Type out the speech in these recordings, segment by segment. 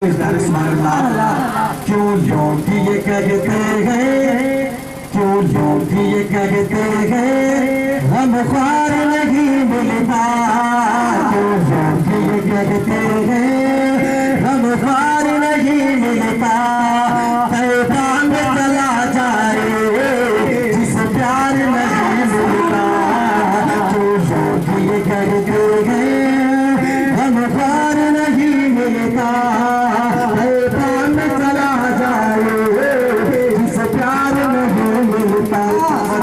क्यों लोग ये कहते हैं, क्यों लोग ये कहते हैं हम ख्वार नहीं मिलता, क्यों लोग ये कहते हैं हम ख्वार नहीं मिलता। तैबा में चला जाए जिस प्यार नहीं मिलता, क्यों लोग ये कहते हैं हम ख्वार नहीं मिलता।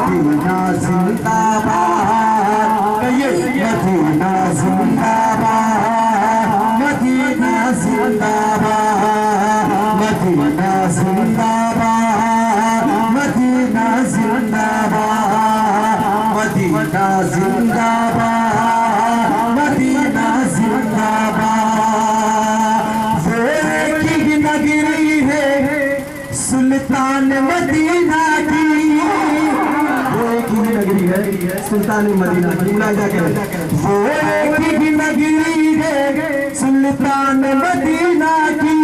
मदीना जिंदाबाद, मदीना जिंदाबाद, मदीना जिंदाबाद, मदीना जिंदाबाद, मदीना जिंदाबाद, मदीना जिंदाबाद, मदीना जिंदाबाद। वो की नगरी है सुल्तान मदीना की, नगरी है सुल्तान मदीना की, मुलाजा करें। वो एक ही नगरी है सुल्तान मदीना की,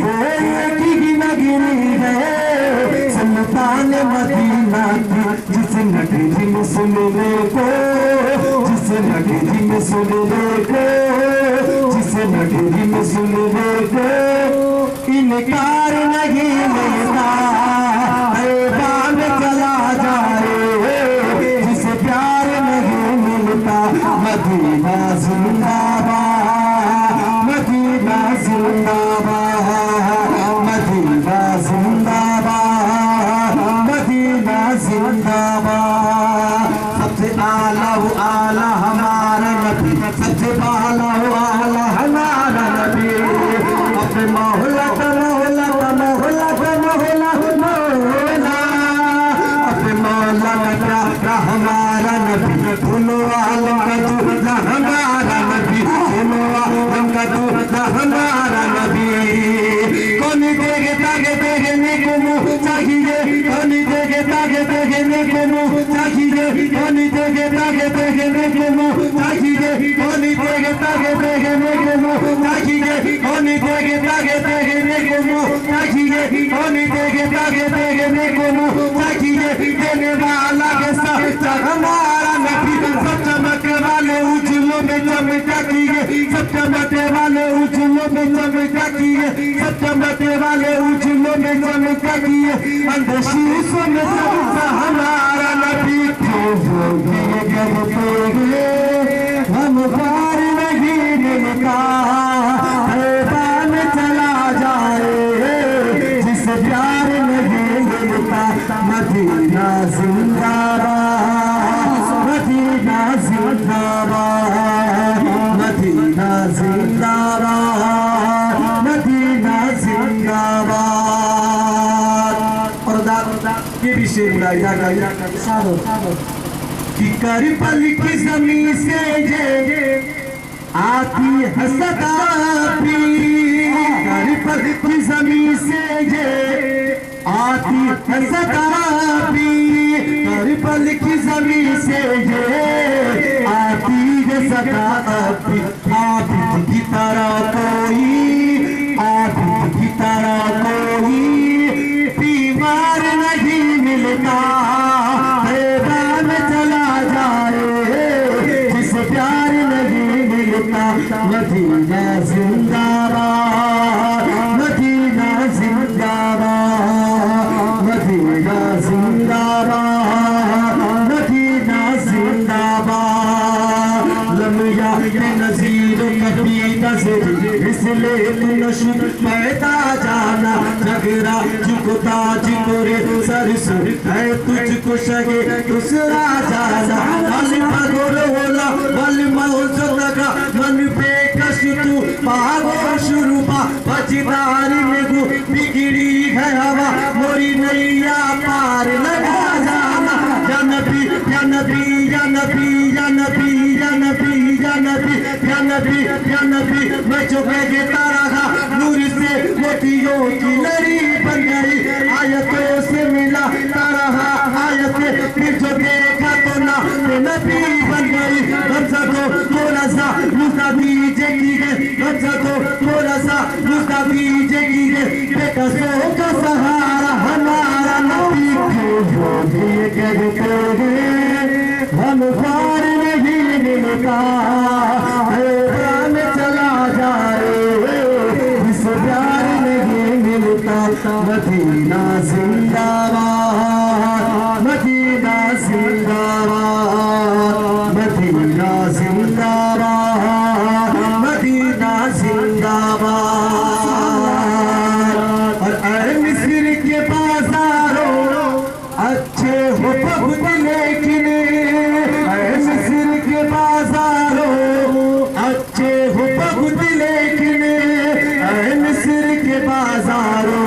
वो एक ही नगरी है सुल्तान मदीना की। जिस नगरी में सुनने को, जिस नगरी में सुनने को, जिस नगरी में सुनने को इनकार नहीं मिलता। मदीना जिंदाबाद, मदीना जिंदाबाद, मदीना जिंदाबाद, मदीना जिंदाबाद। सबसे आला वो आला हमारा नबी, सबसे आला वो आला हमारा नबी। अपने मोहल्ला का मोहल्ला का मोहल्ला का मोहल्ला मोहल्ला, अपने मोहल्ला का क्या हमारा नबी। सुनो आलम का दूल्हा हमारा नबी, सुनो आलम का दूल्हा हमारा नबी। कौन देखे ताके देखने को मुँह चाहिए, कौन देखे ताके देखने को मुँह चाहिए, कौन देखे ताके देखने को मुँह चाहिए, कौन देखे ताके देखने को मुँह चाहिए, कौन देखे ताके देखने को मुँह चाहिए, कौन देखे ताके देखने को मुँह चाहिए। देने वाला के साथ हमारा नबी, सब चमकने वाले उजलों में चमका किए, सब चमकने वाले उजलों में चमका किए, सब चमकने वाले उजलों में चमका किए। अंधशीशों में चमका हमारा नबी। हम ख्वार नहीं मिलता, तैबा में चला जाए जिस प्यार नहीं मिलता। मदीना जिंदाबाद, मदीना जिंदाबाद, मदीना जिंदाबाद, मदीना जिंदाबाद। और ये भी शेर मुलाहिजा का कि करबल की ज़मीन से ये आती है सदा भी, करबल की ज़मीन से ये आती है सदा भी, करबल की ज़मीन से ये आती है सदा भी। आबिद की तरह कोई, आबिद की तरह कोई बीमार नहीं मिलता। तैबा में चला जाए जिस प्यार नहीं मिलता। मदीना जिंदाबाद, मदीना जिंदाबाद, मदीना जिंदाबाद, मदीना जिंदाबाद। लम्या के नज़ीर कभी नज़र इसलिए नशुद पैदा जाना, झगड़ा झुकता झुकोरे सरसुर है तुझको शगे दूसरा जाना। वाली पागल होला वाली मौजू लगा मन पे कश तू पागो शुरू पा बजदारी में गु बिगड़ी है हवा मोरी नैया पार लगा जाना। या नबी या नबी या नबी या नबी या नबी या नबी या नबी या नबी। मैं जो कहता रहा नूर से मोतियों की लड़ी बन गई, आयतों से मिला रहा आयत फिर जो देखा तो ना नबी बन गई। हम सबको थोड़ा सा मुस्तफी जगीगे बच्चा तो थोड़ा सा मुस्तफी जगीगे बेकसों का सहारा हमारा नबी जो भी कहते हैं हम पार नहीं मिलता में चला जाए इस प्यार नहीं मिलता मदीना जिंदाबाद मदीना जिंदाबाद मदीना जिंदाबाद मदीना जिंदाबाद और मिस्र के बाजारों अच्छे हो बहुत लेकिन मिस्र के बाजारों अच्छे हो बहुत लेकिन मिस्र के बाजारों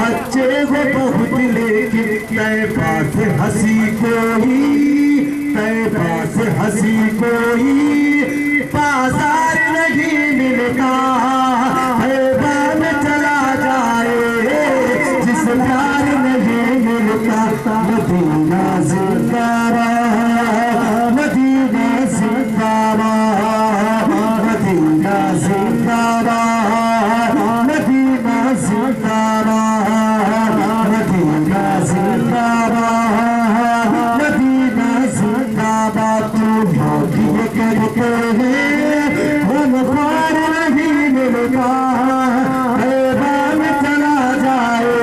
अच्छे हो बहुत लेकिन तैबा से हंसी कोई तैबा से हंसी कोई बाजार नहीं मिलता तैबा में चला जाए जिस प्यार नहीं मिलता मदीना जिंदाबाद मदीना जिंदाबाद मदीना जिंदाबाद मदीना जिंदाबाद मदीना जिंदाबाद मदीना जिंदाबाद तू भागी कहते हैं हम पार नहीं मिलता तैबा में चला जाए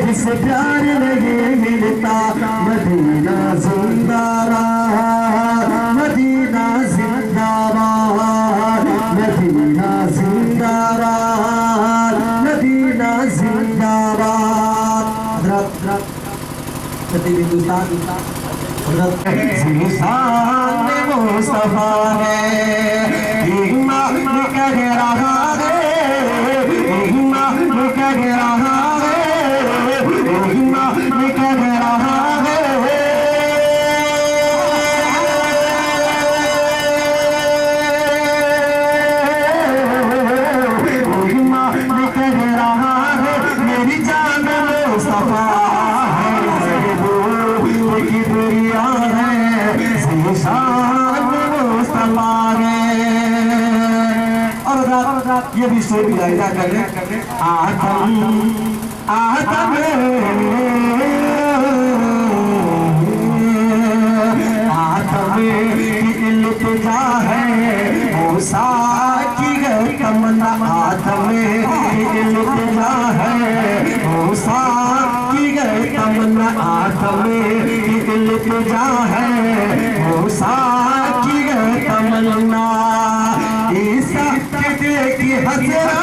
जिस प्यार नहीं मिलता मदीना जिंदाबाद मदीना जिंदाबाद मदीना जिंदाबाद मदीना जिंदाबाद हिंदुस्तान मुस्तफा है ईमान कह रहा है ईमान कह रहा है ईमान कह रहा है ईमान कह रहा है मेरी जान मुस्तफा की दुनिया है मुस्तफा है और ये भी स्टोरी गाया करने आदम आदम आदम की इल्तिजा है मूसा की तमन्ना आदम की इल्तिजा है मूसा की तमन्ना आदम की इल्तिजा है मूसा की तमन्ना ईसा की हसरा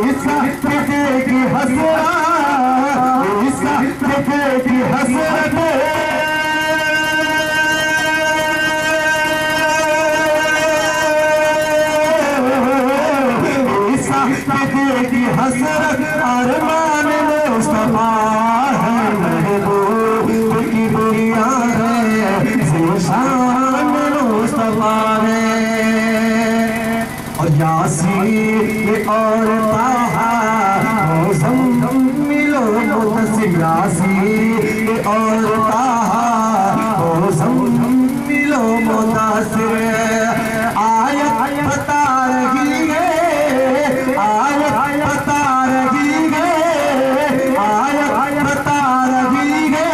ईसा की हसरा ईसा की हसरत ईसा की हसरत अरमान मुस्तफा है महबूब की दुनिया है शान मुस्तफा है और यासीन और ताहा मिलो मुतसिम यासीन और ताहा मिलो मुतसिम आयत बता रही है आयत बता रही है आयत बता रही है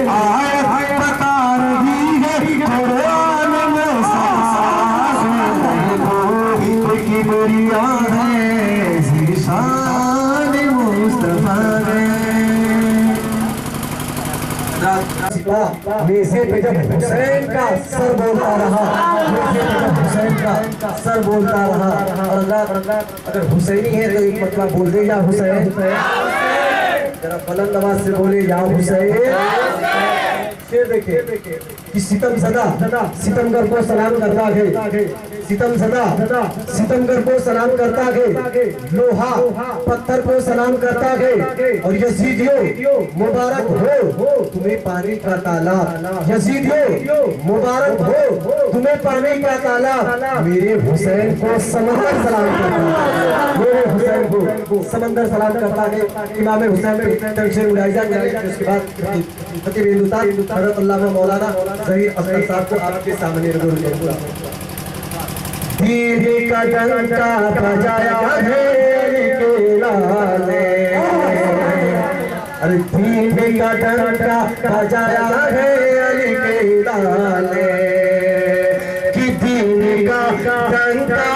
आयत बता रही है कुरान की दुनिया है शान मुस्तफा है मेसे पे जब हुसैन का सर बोलता रहा मेसे पे जब हुसैन का सर बोलता रहा और अल्लाह अगर हुसैनी है तो एक मतलब बोल दे या हुसैन जरा बुलंद आवाज से बोले या हुसैन फिर देखिए कि सितम सदा सितमगर को सलाम करता है सितम सदा सितमगर को सलाम करता है, लोहा पत्थर को सलाम करता है। और यजीदियों मुबारक हो तुम्हें पानी का तालाब, यजीदियों मुबारक हो तुम्हें पानी का तालाब। मेरे हुसैन को समंदर सलाम करता है, मेरे हुसैन को समंदर सलाम करता है। इमाम हुसैन पे तंशीर उड़ाई जाएगी। उसके बाद खतीब हिंदुस्तान हज़रत अल्लामा मौलाना ज़हीर अख्तर साहब को आपके सामने रखूँ। दीन का डंका बजाया है अली के लाले, अरे दीन का डंका बजाया है अली के लाले, कि दीन का डंका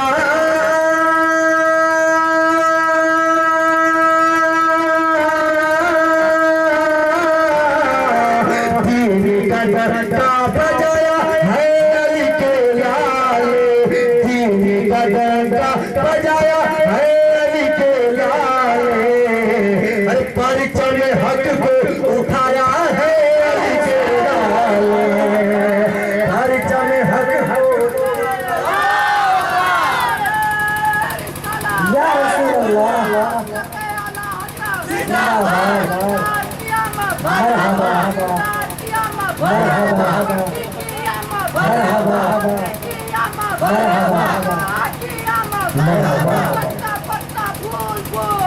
बजाया है अली के लाले, दीन का डंका बजाया है अली के लाले। अरे परचम हक को उठाया है अली के लाले, परचम हक को।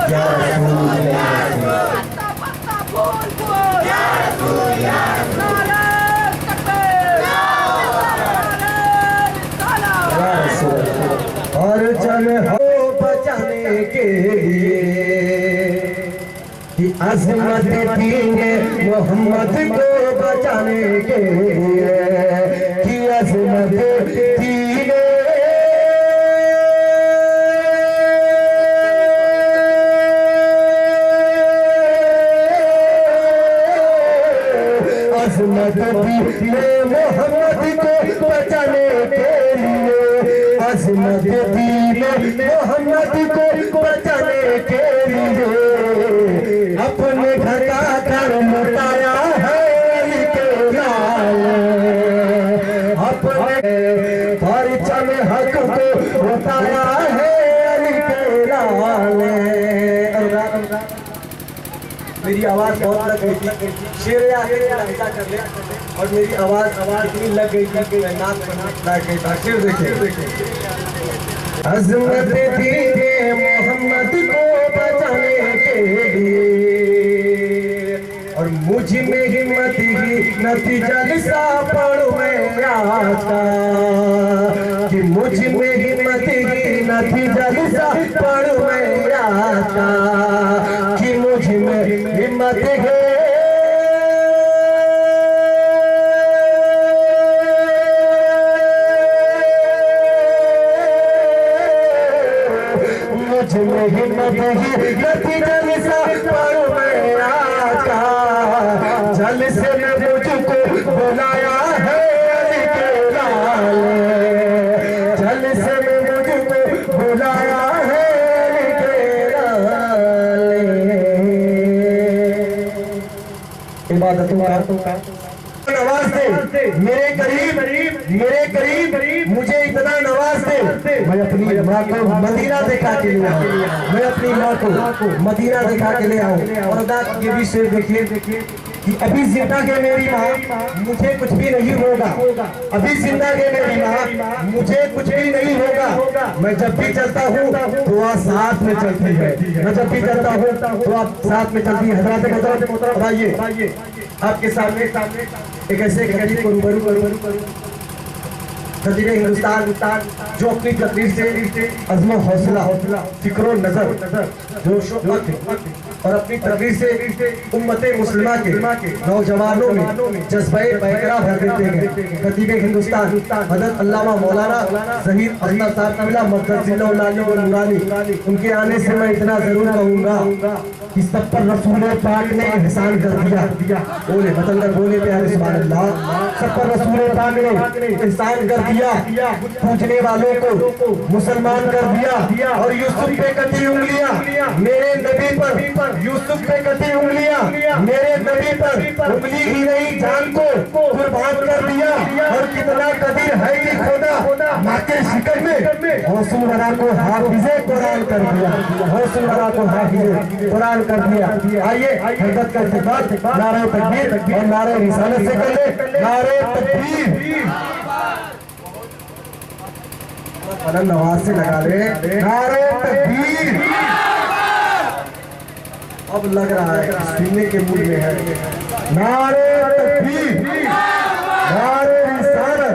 या रसूल अल्लाह और चल हो बचाने के लिए कि अज़मत दीने मोहम्मद को बचाने के लिए, कि अज़मत दीने अज़मत दीने मोहम्मद को बचाने के लिए, अज़मत दीने मोहम्मद को बचाने के लिए अपने घर का घर लुटाया है अली के लाले, अपने परचम हक को उठाया है अली के लाले। मेरी आवाज बहुत लग गई थी, शेर आगे ऐसा कर ले, और मेरी आवाज इतनी लग गई थी कि नाक लग गई था। शेर देखिए, अज़मत दीने मोहम्मद को बचाने के लिए, और मुझ में हिम्मत ही नतीजा लिसा पढ़ू मैं आज का, कि मुझ में हिम्मत ही नतीजा लिसा पढ़ू मैं आज का, कि मुझ में हिम्मत है में हिम्मत ही नतीजा लिसा पढ़ू मैं आज का, जल से मैं मुझको बुलाया है अली के लाले, जल से मैं मुझको बुलाया है अली के लाले। इबादतों का नवाज दे मेरे करीब मुझे इतना नवाज दे, मैं अपनी माँ को मदीना दिखा के ले आऊँ, मैं अपनी माँ को मदीना दिखा के ले आऊँ। और अदा ये भी शेर देखिए कि अभी जिंदा के मेरी माँ मुझे कुछ भी नहीं होगा, अभी जिंदा के मेरी माँ मुझे कुछ भी नहीं होगा। मैं जब भी चलता हूँ तो आप साथ में चलती है, मैं जब भी चलता हूँ तो आप साथ में चलती है। हज़रात मोहतरम आइए आपके सामने एक ऐसे खतीब को रूबरू करूँ, खतीब हिंदुस्तान जो अपनी तकरीर से अज़्म हौसला फिक्र नजर जोश और अपनी तकरीर से उम्मत मुस्लिमा के नौजवानों में जज्बे पैकरा भर देते हैं। खतीब हिंदुस्तान हज़रत अल्लामा मौलाना ज़हीर अख्तर साहब क़िबला मक़दसिल्लाहु अलैहि व नूरानी, उनके आने से मैं इतना जरूर कहूँगा कि सब पर रसूल पाक ने एहसान कर दिया। बोले बदल कर बोले प्यारे सुभान अल्लाह। सब पर रसूल पाक ने एहसान कर दिया, पूछने वालों को मुसलमान कर दिया। और यूसुफ पे कटी उंगलियां मेरे नबी पर, यूसुफ पे कटी उंगलियां मेरे नबी पर, उंगली ही नहीं जान को कुर्बान कर दिया। और कितना कदीर है कि खुदा माँ के शिकन में हौसुल वरा को हाफिज़े कुरान कर दिया, हौसुल वरा को हाफिज़े कुरान कर दिया। आइए हरकत का इत्तिफाक नारे तकबीर और नारे रिसालत से कर ले। नारे तकबीर पलंग नवाज से लगा ले। नारे तकबीर। अब लग रहा है सुनने के मूड में है। नारे तकबीर, नारे रिसालत,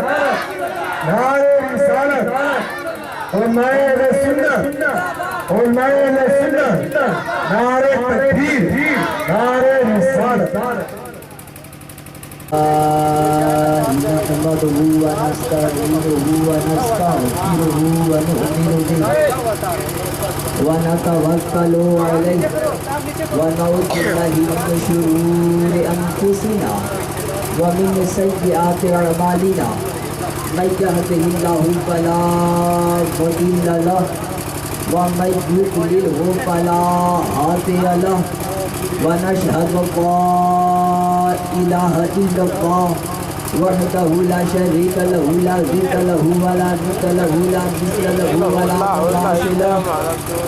नारे रिसालत और नारे सुन्नत और नारे सुन्नत। नारे तकबीर, नारे रिसालत। नहमदुहु व नस्तईनुहु व नस्तगफिरुहु व नु'मिनु बिही व नतवक्कलु अलैहि व नऊज़ु बिल्लाहि मिन शुरूरि अंफुसिना व मिन सय्यिआति अअमालिना मन यहदिहिल्लाहु फला मुदिल्ल लहु व मन युद्लिलहु फला हादिय लहु व नशहदु अल्ला इलाहा इल्लल्लाह वहदहु ला शरीका लहु ला ज़िद्द लहु व ला निद्द लहु ला मिस्ल लहु व ला मुमासिल लहु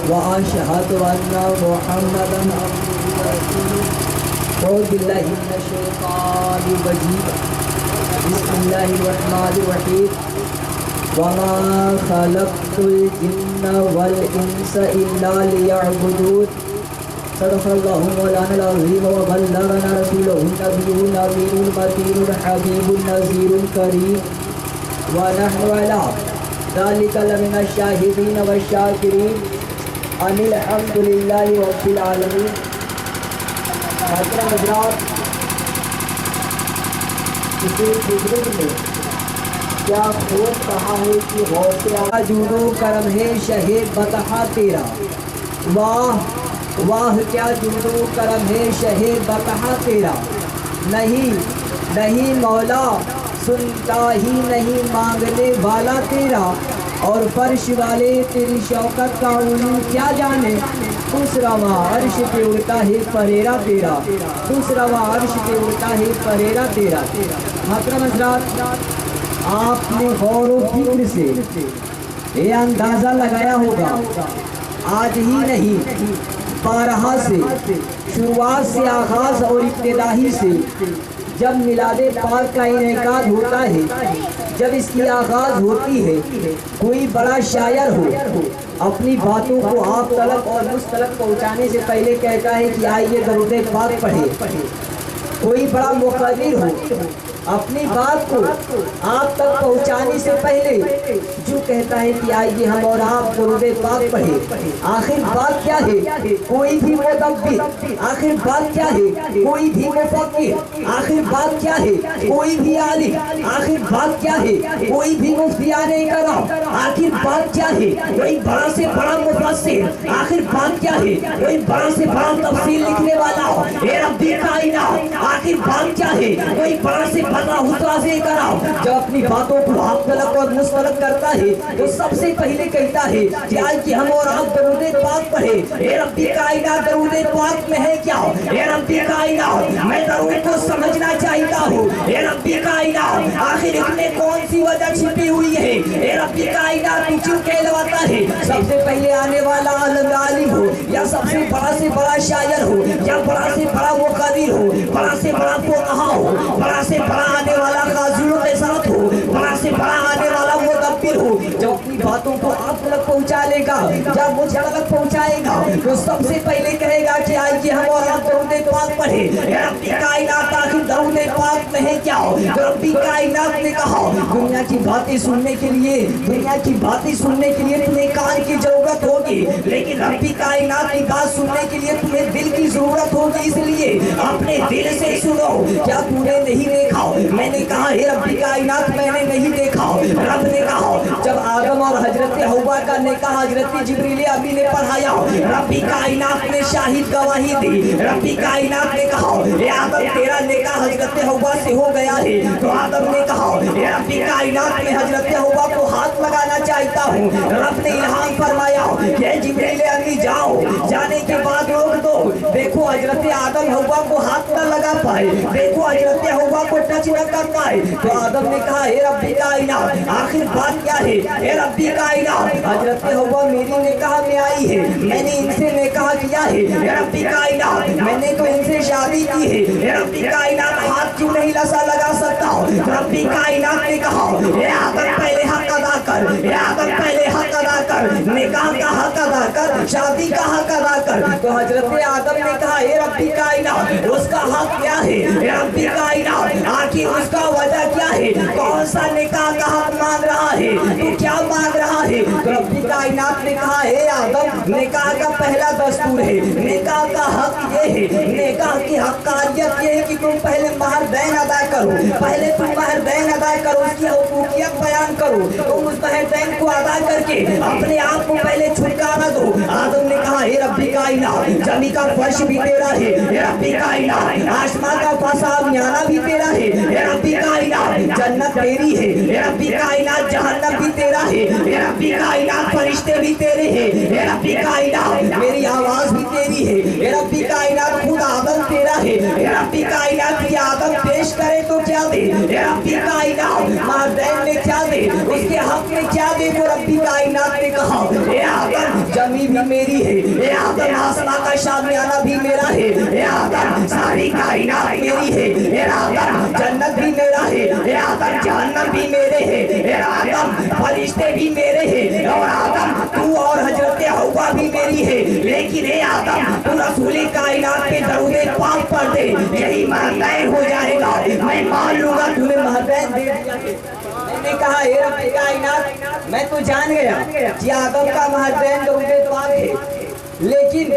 व अशहदु अन्ना मुहम्मदन अब्दुहु व रसूलुहु। औज़ु बिल्लाहि मिनश शैतानिर रजीम। बिस्मिल्लाहिर रहमानिर रहीम। वमा खलक़तुल जिन्ना वल इंसा इल्ला लियअबुदून। सदक़ल्लाहु मौलाना अज़ीम व बल्लगना रसूलुहुन नबियुल अमीनुल मतीनुल हबीबुन नज़ीरुल करीम व नहनु अला ज़ालिका लमिनश शाहिदीन वश शाकिरीन अनिल हम्दुलिल्लाहि रब्बिल आलमीन। मोहतरम हज़रात, इसे बुजुर्ग ने क्या खूब कहा है कि गौसे जूदो करम है शहे बतहा तेरा। वाह वाह क्या जुदो करम है शहे बतहा तेरा। नहीं नहीं मौला सुनता ही नहीं मांगने वाला तेरा। और फर्श वाले तेरी शौकत का उलू क्या जाने। दूसरा अर्श पे उड़ता है परेरा तेरा, दूसरा अर्श पे उड़ता है परेरा तेरा। मोहतरम हज़रात, आपने गौर व फिक्र से ये अंदाज़ा लगाया होगा, आज ही नहीं बारहा से शुरुआत से आगाज़ और इब्तिदाई से जब मिलादे पाक का इनेकाद होता है, जब इसकी आगाज़ होती है, कोई बड़ा शायर हो अपनी बातों को आप तलक और मुझ तलक पहुँचाने से पहले कहता है कि आइए दरूद पाक पढ़े। कोई बड़ा मुक़द्दिर हो अपनी बात को आप तक पहुंचाने से पहले जो कहता है कि आइए हम और आप दरूद पाक पढ़े। आखिर बात क्या है? कोई भी मुदब्बिर। आखिर बात क्या है? कोई भी मुफक्किर। आखिर बात क्या है? कोई भी आलिम। आखिर बात क्या है? कोई भी मुफ्तियाने करम। आखिर बात क्या है? कोई बड़ा से बड़ा मुफस्सिर। आखिर बात क्या है? कोई बड़ा से बड़ा तफसीर लिखने वाला हो। ए रब्बी कायनात, आखिर बात क्या है? कोई बड़ा से बड़ा हुतरा से कराओ। जब अपनी बातों को आप तलक और मुस्तलक करता है तो सबसे पहले कहता है कि आज कि हम और आप दरूद पाक पढ़े। ए रब्बी कायनात, दरूद पाक में है क्या? ए रब्बी कायनात, मैं दरूद को समझना चाहता हूँ। ए रब्बी कायनात, आखिर इसमें कौन सी वजह छिपी हुई है? ए रब्बी कायनात, तू क्यों कहलवाता है? सबसे पहले आने वाला आलिम हो या सबसे बड़ा से बड़ा शायर हो या बड़ा से बड़ा मुक़द्दिर हो, बड़ा से बड़ा फुक़हा हो, बड़ा से बड़ा आने वाला काज़ियों के साथ हो, बड़ा से बड़ा आने वाला मुदब्बिर हो, जब अपनी बातों को आप तक पहुंचा लेगा, जब मुझ तक पहुंचाएगा तो सबसे पहले कहेगा कि आइए हम और आप दरूद पाक पढ़े। रब्बी कायनात, आखिर दरूद पाक में है क्या? रब्बी कायनात ने कहा दुनिया की बातें सुनने के लिए, दुनिया की बातें सुनने के लिए तुम्हें कान की जरूरत होगी, लेकिन रब्बी कायनात की बात सुनने के लिए तुम्हें दिल की जरूरत होगी। इसलिए अपने दिल से सुनो। क्या तूने नहीं देखा? मैंने कहा हे रब्बी कायनात, मैंने नहीं देखा। रब ने कहा जब आदम और हजरत हव्वा का नेकाह हजरत जिब्रील अमीन ने पढ़ाया। रब्बी कायनात ने शाहिद गवाही दी। रब्बी कायनात ने कहा ए आदम तेरा नेकाह हजरत हव्वा से हो गया है। तो आदम ने कहा ए रब्बी कायनात में हजरत हव्वा को हाथ लगाना चाहता हूँ। रब ने इल्हाम फरमाया कि जिब्रील अमीन जाओ। जाने के बाद रोक दो। देखो हजरत आदम हव्वा को हाथ न लगा पाए, देखो हजरत हव्वा को टच न कर पाए। तो आदम ने कहा हे रब्बी कायनात आखिर बात क्या है? हे रब्बी कायनात हजरत हव्वा मेरी निकाह में आई है, मैंने इनसे निकाह किया है। हे रब्बी कायनात मैंने तो इनसे शादी की है। हे रब्बी कायनात हाथ क्यों नहीं लसा लगा सकता? रब्बी कायनात ने कहा हे आदम पहले हक अदा कर, हे आदम पहले हक अदा कर, निकाह का हक अदा कर, शादी का हक अदा कर। तो हजरत आदम ने कहा हे रब्बी कायनात उसका हक क्या है? हे रब्बी कायनात आखिर उसका वजह क्या है? कौन सा निकाह का हक मांग रहा है? तू क्या मांग रहा है? तो रब्बी कायनात ने कहा हे आदम निकाह का पहला दस्तूर है, निकाह का हक ये है, निकाह की हक्कानियत ये है कि तुम पहले महर बैन अदा करो, पहले तुम महर बैन अदा करो, उसकी हुकूकियत बयान करो। तुम उस महर बैन को अदा करके अपने आप को पहले छुटकारा दो। आदम ने कहा हे रब्बी कायनात जमी का फर्श भी तेरा है, हे रब्बी कायनात आसमान का फसामियाना भी तेरा है, हे रब्बी कायनात जन्नत तेरी है, हे रब्बी कायनात जहन्नम भी तेरा है, हे रब्बी कायनात फरिश्ते भी तेरे हैं, हे रब्बी कायनात मेरी आवाज भी तेरी है, हे रब्बी कायनात खुद आदम तेरा है, हे रब्बी कायनात की आदम पेश करे तो क्या दे? हे रब्बी कायनात महदैन में क्या दे? उसके हक में क्या दे? तो रब्बी कायनात ने कहा हे आदम जमी भी मेरी है, हे आदम आसमां का शामियाना भी मेरा है, हे आदम सारी कायनात मेरी है, हे आदम जन्नत भी मेरा है, हे आदम जहन्नम भी मेरे है, हे आदम फरिश्ते भी मेरे हैं, और आदम तू और हजरत हव्वा भी मेरी है। लेकिन हे आदम तू रसूल कायनात पे दरूद पाक पढ़ दे, यही महदैन हो जाएगा, मैं मान लूंगा तुम्हें महदैन दे दिया। मैंने कहा हे रब्बी कायनात मैं तो जान गया कि आदम का महदैन दरूद पाक है, लेकिन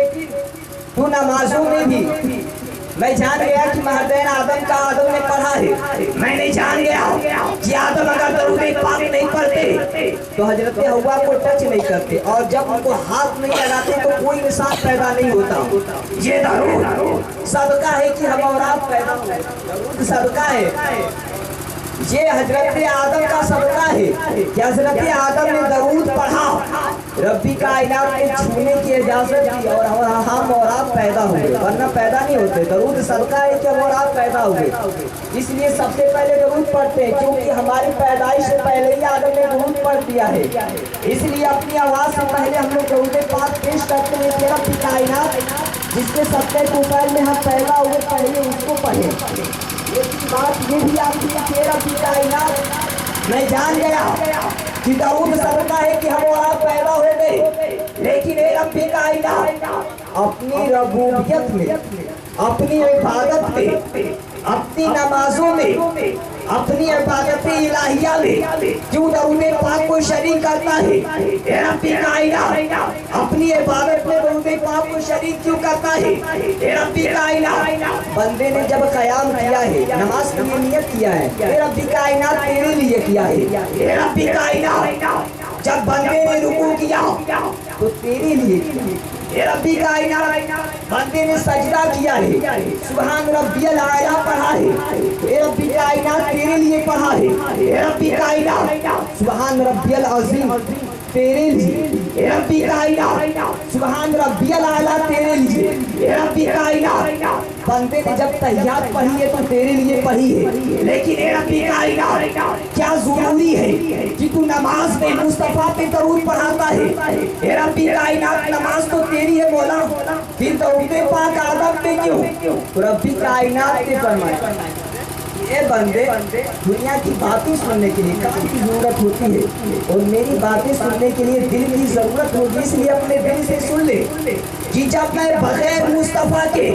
तू नमाजों में भी मैं जान गया कि महदैन आदम का आदम ने पढ़ा है। मैंने जान गया कि आदम अगर दरूद पाक नहीं पढ़ते तो हजरत हव्वा को टच नहीं करते, और जब उनको हाथ नहीं लगाते तो कोई इंसान पैदा नहीं होता। ये दरूद सदका है कि हम और आप पैदा हुए, दरूद सदका है, ये हजरत आदम का सदका है कि हजरत आदम ने दरूद पढ़ा, रब्बी कायनात ने छूने की इजाजत दी और हम और आप पैदा हुए, वरना पैदा नहीं होते। दरूद सदका है कि हम और आप पैदा हुए, इसलिए सबसे पहले दरूद पढ़ते हैं, क्योंकि हमारी पैदाइश से पहले ही आदम ने दरूद पढ़ दिया है। इसलिए अपनी आवाज से पहले हम लोग दरूद पाक पेश करते हैं कि रब्बी कायनात जिसके सत्ते कुफैल में हम पैदा हुए पहले उसको पढ़े। लेकिन बात ये भी आती है कि रब्बी कायनात मैं जान गया कि दरूद सदका है कि हम और आप पैदा हो गए, लेकिन हे रब्बी कायनात अपनी रबूबियत में, अपनी इबादत में, अपनी नमाजों में, अपनी इबादत इलाहिया में क्यों दरूद पाक को शरीक करता है? हे रब्बी कायनात अपनी इबादत में दरूद पाक को शरीक क्यों करता है? हे रब्बी कायनात बंदे ने जब क़याम किया है, नमाज के लिए नियत किया है, हे रब्बी कायनात तेरे लिए किया है। हे रब्बी कायनात जब बंदे ने रुकू किया तो तेरे लिए किया। हे रब्बी कायनात बंदे ने सजदा किया है, सुभान रब्बियल आला पढ़ा है, हे रब्बी कायनात तेरे लिए पढ़ा है। हे रब्बी कायनात सुभान रब्बियल अज़ीम तेरे लिए, हे रब्बी कायनात सुभान रब्बियल आला तेरे लिए। हे रब्बी कायनात बंदे ने जब तहियात पढ़ी है तो तेरे लिए पढ़ी है, लेकिन हे रब्बी कायनात क्या जरूरी है कि तू नमाज में मुस्तफा पे दरूद पढ़ाता है? हे रब्बी कायनात नमाज तो तेरी है मौला, फिर दरूद पाक आदम पे क्यों? तो रब्बी कायनात ने फरमाया ये बंदे दुनिया की बातें सुनने के लिए कान की जरूरत होती है, और मेरी बातें सुनने के लिए दिल की जरूरत होगी, इसलिए अपने दिल से सुन ले कि जब मैं बगैर मुस्तफा के,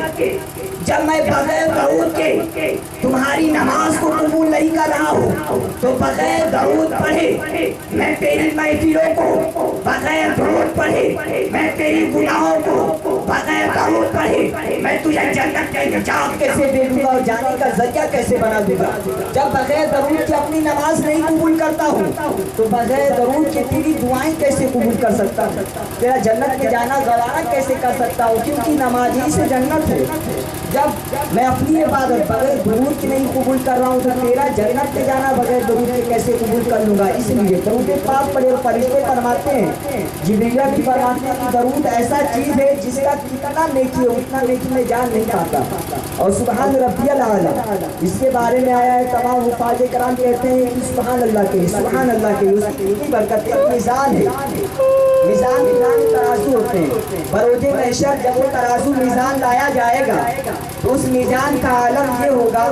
जब मैं बगैर दरूद के तुम्हारी नमाज को कबूल नहीं कर रहा हूँ, तो बगैर दरूद पढ़े मैं तेरी महफिलों को, बगैर दरूद पढ़े मैं तेरी गुनाहों को, बगैर दरूद पढ़े मैं तुझे जन्नत के निजात कैसे दे दूंगा और जाने का जरिया कैसे बना दूंगा। जब बगैर दरूद के अपनी नमाज नहीं कबूल करता हूँ तो बगैर दरूद के तेरी दुआएं कैसे कबूल कर सकता हूँ, तेरा जन्नत में जाना गवारा कैसे कर सकता हूँ, क्योंकि नमाज ही से जन्नत है। जब मैं अपनी इबादत बगैर दरूद की नहीं कबूल कर रहा हूँ तो तेरा जन्नत में जाना बगैर दरूद के कैसे कबूल कर लूँगा। इसलिए दरूद पाक पढ़े और फरिश्ते फरमाते हैं, जिब्रील भी फरमाते हैं कि दरूद ऐसा चीज़ है जिसका कितना नेकी है उतना नेकी में जान नहीं पाता। और सुभान रब्बियल आला इसके बारे में आया है, तमाम हुफ़ाज़ कराम कहते हैं कि सुभान अल्लाह के उसकी बरकत मिज़ान है। मिज़ान तराजू होते हैं, बरोज़े महशर जब वो तराजू मिज़ान लाया जाएगा तो उस मिज़ान का आलम ये होगा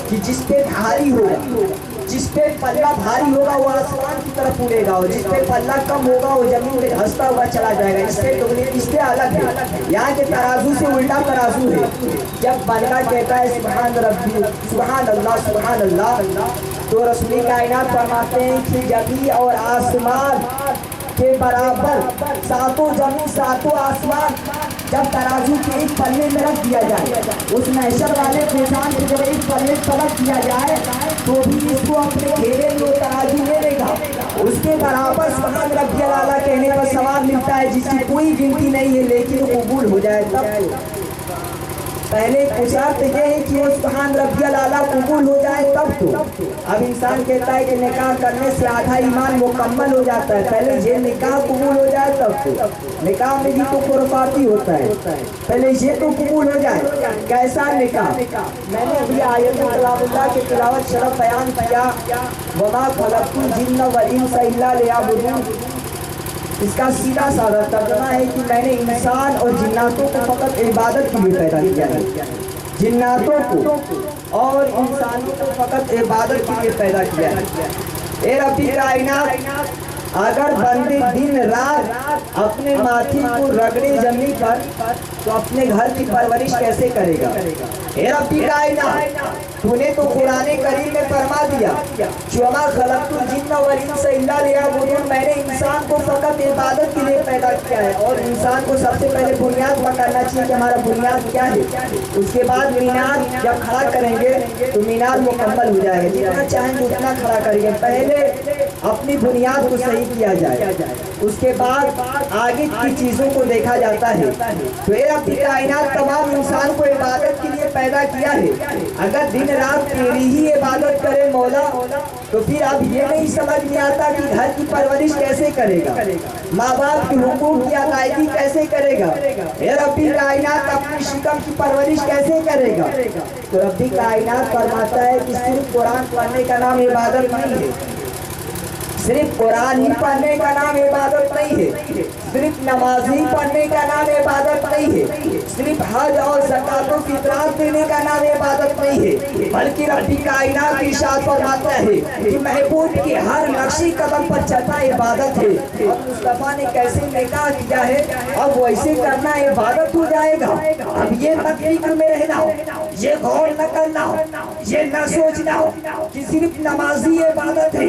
कि जिस पे भारी होगा, जिस पे पल्ला भारी होगा वो आसमान की तरफ उड़ेगा और जिस पे पल्ला कम होगा वो जमीन में धंसता हुआ चला जाएगा। इससे अलग है, यहाँ के तराजू से उल्टा तराजू है। जब बंदा कहता है सुभान रब्बी सुभान अल्लाह तो रसूल कायनात फरमाते हैं कि जमी और आसमान के बराबर सातों जमीन सातों आसमान जब तराजू के एक पल्ले में रख दिया जाए, उस महशर वाले इंसान को जब एक पल्ले पर रख दिया जाए तो भी इसको अपने घेरे में तराजू ले लेगा। उसके बराबर सुभान रब्बियल आला कहने पर सवाब मिलता है जिसकी कोई गिनती नहीं है, लेकिन वो कबूल हो जाए तब। पहले शर्त ये है कि वो सुभान रब्बियल आला कबूल हो जाए तब तो। अब इंसान कहता है कि निकाह करने से आधा ईमान मुकम्मल हो जाता है, पहले ये निकाह कबूल हो जाए तब तो। निकाह में भी तो खुराफाती होता है, पहले ये तो कबूल हो जाए। कैसा निकाह? मैंने अभी आयत कलामुल्लाह के तिलावत शरफ बयान किया, वमा खलक़तुल जिन्ना वल इंसा इल्ला लियअबुदून। इसका सीधा साधा तर्जुमा है कि मैंने इंसान और जिन्नातों को फकत इबादत के लिए पैदा किया है। जिन्नातों को और इंसानों को फकत इबादत के लिए पैदा किया है। ए रब्बी कायनात, अगर बंदे दिन रात अपने माथे को रगड़े जमीन पर तो अपने घर की परवरिश कैसे करेगा? ए रब्बी कायनात, तूने तो कुरान करीम में फरमा दिया वमा खलक़तुल जिन्ना वल इंसा इल्ला लियअबुदून, मैंने इंसान को फकत इबादत के लिए पैदा किया है। और इंसान को सबसे पहले बुनियाद पकड़ना चाहिए कि हमारा बुनियाद क्या है। उसके बाद मीनार जब खड़ा करेंगे तो मीनार मुकम्मल हो जाएगा, जितना चाहेंगे उतना खड़ा करेंगे। पहले अपनी बुनियाद को सही किया जाए, उसके बाद आगे की चीज़ों को देखा जाता है। तो ये रब्बी कायनात तमाम इंसान को इबादत के लिए पैदा किया है। अगर दिन रात तेरी ही इबादत करे मौला तो फिर अब ये नहीं समझ में आता कि घर की परवरिश कैसे करेगा, माँ बाप के हुकूक की अदायगी कैसे करेगा, ये रब्बी कायनात अपनी शिकम की परवरिश कैसे करेगा। तो रब्बी कायनात फरमाता है कि सिर्फ कुरान पढ़ने का नाम इबादत नहीं है, सिर्फ कुरान ही पढ़ने का नाम इबादत नहीं है, सिर्फ नमाज ही पढ़ने का नाम इबादत नहीं है, सिर्फ हज और ज़कात और फितरात देने का नाम इबादत नहीं है, बल्कि रब्बी कायनात इरशाद फरमाता है कि महबूब की हर नक्शी कदम पर चलना इबादत है। अब मुस्तफ़ा ने कैसे निकाह किया है, अब वैसे करना इबादत हो जाएगा। अब ये मत फिक्र में रहना हो, ये गौर न करना हो, ये न सोचना हो कि सिर्फ नमाज ही इबादत है,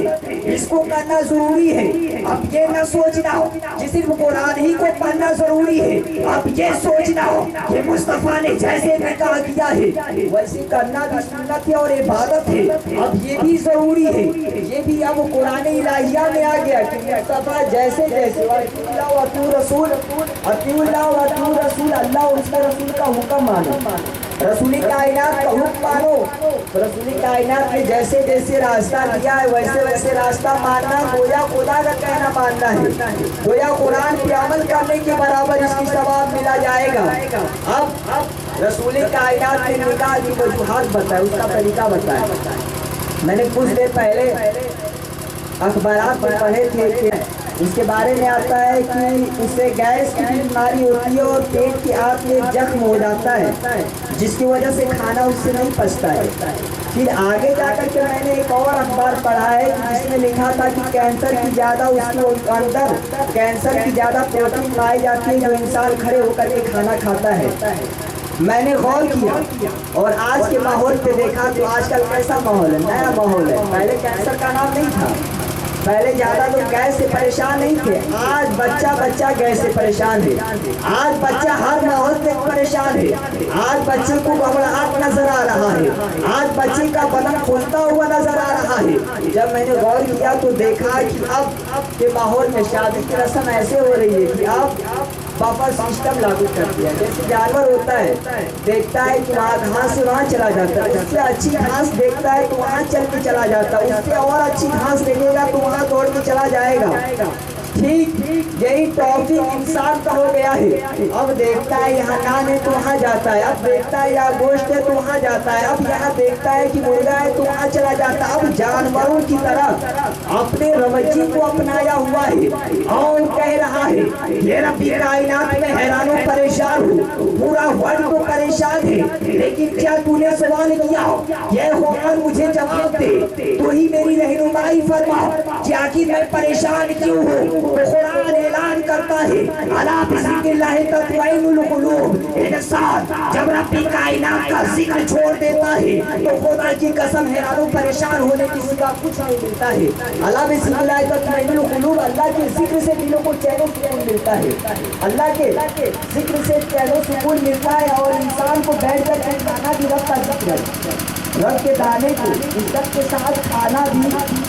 इसको करना जरूरी है। अब ये न सोचना हो कि सिर्फ कुरान ही को पढ़ना जरूरी है, अब ये सोचना हो कि मुस्तफ़ा ने जैसे निकाह किया है वैसे करना भी सुन्नत है और इबादत है। अब ये भी जरूरी है, ये भी अब कुरान इलाहिया में आ गया कि मुस्तफ़ा जैसे जैसे रसूल अल्लाह और उसका रसूल का हुक्म मानो, रसूल कायनात का हुक्म मानो। रसूल कायनात ने जैसे जैसे रास्ता दिया है वैसे वैसे रास्ता मानना, गोया खुदा का कहना मानना है, गोया कुरान पे अमल करने के बराबर इसकी सवाब मिला जाएगा। अब रसूल कायनात ने निकाह की वजूहात बताए, उसका तरीका बताया। मैंने कुछ देर पहले अखबारात में पढ़े थे कि उसके बारे में आता है कि उससे गैस की बीमारी होती है और पेट की आंत में जख्म हो जाता है जिसकी वजह से खाना उससे नहीं पचता है। फिर आगे जाकर के मैंने एक और अखबार पढ़ा है जिसमें लिखा था कि कैंसर की ज़्यादा उसके अंदर कैंसर की ज़्यादा प्रोटीन पाई जाती है जो इंसान खड़े होकर के खाना खाता है। मैंने गौर किया और आज के माहौल पे देखा तो आजकल कैसा माहौल है, नया माहौल है। पहले कैंसर का नाम नहीं था, पहले ज्यादा लोग गैस से परेशान नहीं थे, आज बच्चा गैस से परेशान है। आज बच्चा हर माहौल से परेशान है। आज बच्चे को घबराहट नजर आ रहा है। आज बच्चे का बदन फूलता हुआ नजर आ रहा है। जब मैंने गौर किया तो देखा कि अब के माहौल में शादी की रस्म ऐसे हो रही है कि अब बफर सिस्टम लागू कर दिया। जैसे जानवर होता है, देखता है कि वहाँ घास से वहाँ चला जाता है, उससे अच्छी घास देखता है तो वहाँ चल के चला जाता है, उससे और अच्छी घास देखेगा तो वहाँ दौड़ के चला जाएगा। ठीक यही टॉपिक इंसान का हो गया है। अब देखता है यहाँ नान है तो वहाँ जाता है, अब देखता है यहाँ गोश्त है तो वहाँ जाता है, अब यहाँ देखता है कि मुर्गा है तो वहाँ चला जाता है। अब जानवरों की तरह अपने रवैये को अपनाया हुआ है और कह रहा है ये रब्बी कायनात में हैरानों परेशान हूँ, पूरा वर्ल्ड को परेशान है। लेकिन क्या तूने सवाल किया? ये होकर मुझे जवाब दे, तू ही मेरी रहनुमाई फरमा कि आखिर मैं परेशान क्यों हूँ। कुरान ऐलान करता है अला बिज़िक्रिल्लाह तत्मइनुल कुलूब। इंसान जब रब्बी कायनात का जिक्र छोड़ देता है तो खुदा की कसम हैरानों परेशान होने की सिवा कुछ नहीं मिलता है। अला बिज़िक्रिल्लाह तत्मइनुल कुलूब, अल्लाह के जिक्र से दिलों को चैन और सुकून मिलता है। अल्लाह के जिक्र से चैन और सुकून मिलता है और इंसान को बैठ कर खाना भी रब का जिक्र है। रब के दाने को इज्जत के साथ खाना भी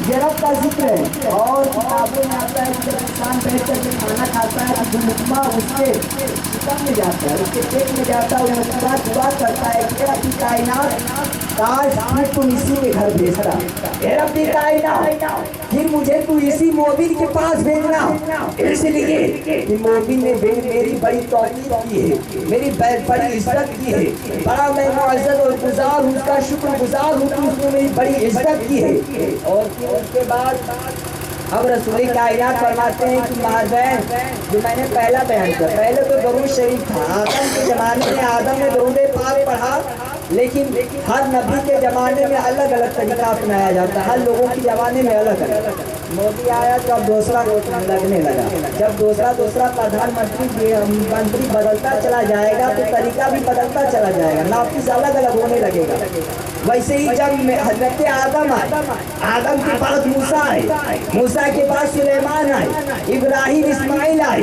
ये रब का जिक्र है। और किताबों में आता है कि जब इंसान बैठ कर के खाना खाता है तो लुकमा उसके चिकन में जाता है, उसके पेट में जाता है, उसके बाद दुआ करता है कि रब्बी कायनात काश फिर तुम इसी के घर भेजना, हे रब्बी कायनात फिर मुझे तू इसी मोमिन के पास भेजना। इसलिए कि मोमिन ने मेरी बड़ी तौकीर की है, मेरी बड़ी इज्जत की है, बड़ा मैं मुअज़्ज़ज़ और गुज़ार हूँ, उसका शुक्रगुज़ार हूँ कि उसने मेरी बड़ी इज्जत की है। और फिर उसके बाद अब रसूल कायनात फरमाते हैं कि महादैन जो मैंने पहला बयान किया, पहले तो दरूद शरीफ था। आदम के ज़माने में आदम ने दरूद पाक पढ़ा, लेकिन हर नबी के ज़माने में अलग अलग तरीका अपनाया जाता है, हर लोगों के ज़माने में अलग अलग। मोदी आया तो अब दूसरा लगने लगा, जब दूसरा प्रधानमंत्री बदलता चला जाएगा तो तरीका भी बदलता चला जाएगा, नाफिज अलग अलग होने लगेगा। वैसे ही जब हजरत आदम आए, आदम के बाद मूसा आए, मूसा के बाद सुलेमान आए, इब्राहिम इस्माइल आए,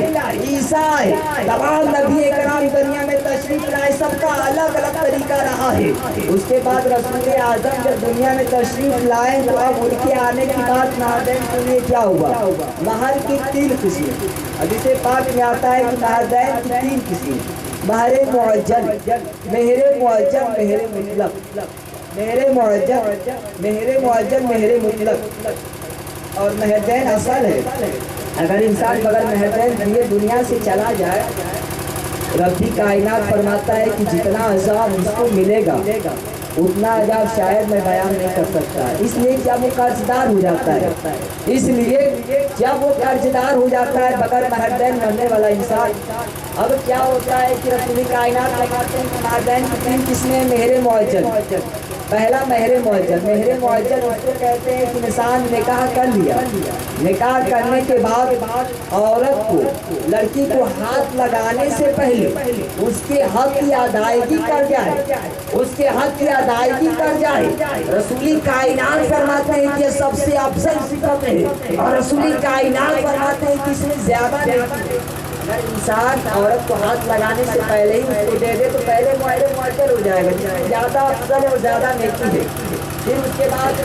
ईसा आए, तमाम नबी कराम दुनिया में तशरीफ लाए, सबका अलग अलग तरीका रहा है। उसके बाद रसूल आजम जब दुनिया में तशरीफ लाए तो अब उनके आने की बात महादैन सुनिए क्या हुआ। महर की 3 किस्में, अभी से पाक में आता है कि महादैन की 3 किस्में, महरे मुअज्जल, मेहरे मुअज्जल, मेहरे मुतलक, मेहरे मुअज्जल, मेहरे मुअज्जल, मेहरे मुतलक। और महदैन असल है, अगर इंसान बगैर महदैन दिए दुनिया से चला जाए, रब्बी कायनात फरमाता है कि जितना अज़ाब उसको मिलेगा उतना अज़ाब शायद मैं बयान नहीं कर सकता। इसलिए जब वो कर्जदार हो जाता है, इसलिए जब वो कर्जदार हो जाता है बगैर महदैन बनने वाला इंसान, अब क्या होता है कि रसूल कायनात फरमाते हैं कि महदैन की 3 किस्में मेहरे मुअज्जल। पहला मेहरे मुअज्जल, मेहरे मुअज्जल उसको कहते हैं कि इंसान निकाह कर लिया, निकाह करने के बाद औरत को, लड़की को हाथ लगाने से पहले उसके हक की अदायगी कर जाए, उसके हक की अदायगी कर जाए। रसूली कायनात फरमाते हैं कि सबसे अफजल सिफत है और रसूली कायनात फरमाते हैं कि इसमें ज्यादा नहीं। अगर इंसान औरत को हाथ लगाने से पहले ही उसको दे दे तो पहले मुअज्जल हो जाएगा, ज़्यादा अफजल और ज़्यादा नेकी है। फिर उसके बाद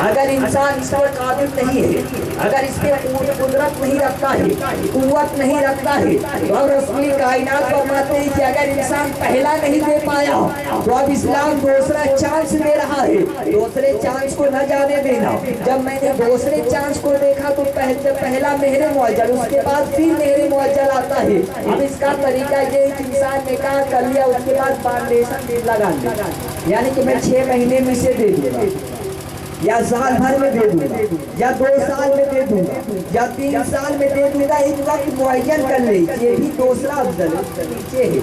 अगर इंसान इस पर काबिल नहीं है, अगर इस पर कुदरत नहीं रखता है, कुव्वत नहीं रखता है, तो अब रसूल कायनात फरमाते हैं कि अगर इंसान पहला नहीं दे पाया तो अब इस्लाम दूसरा चांस दे रहा है, दूसरे चांस को न जाने देना। जब मैंने दूसरे चांस को देखा तो पहला मेहरे मुअज्जल, उसके बाद फिर मेहरे मुअज्जल आता है। अब इसका तरीका ये है कि इंसान निकाह कर लिया, उसके बाद फाउंडेशन लगा लिया, यानी कि मैं 6 महीने में से दे दूँगा, या साल भर में दे दूंगा, या 2 साल में दे दूंगा, या 3 साल में दे दूंगा। एक वक्त मुअय्यन कर ले, ये भी दूसरा अफजल नीचे है।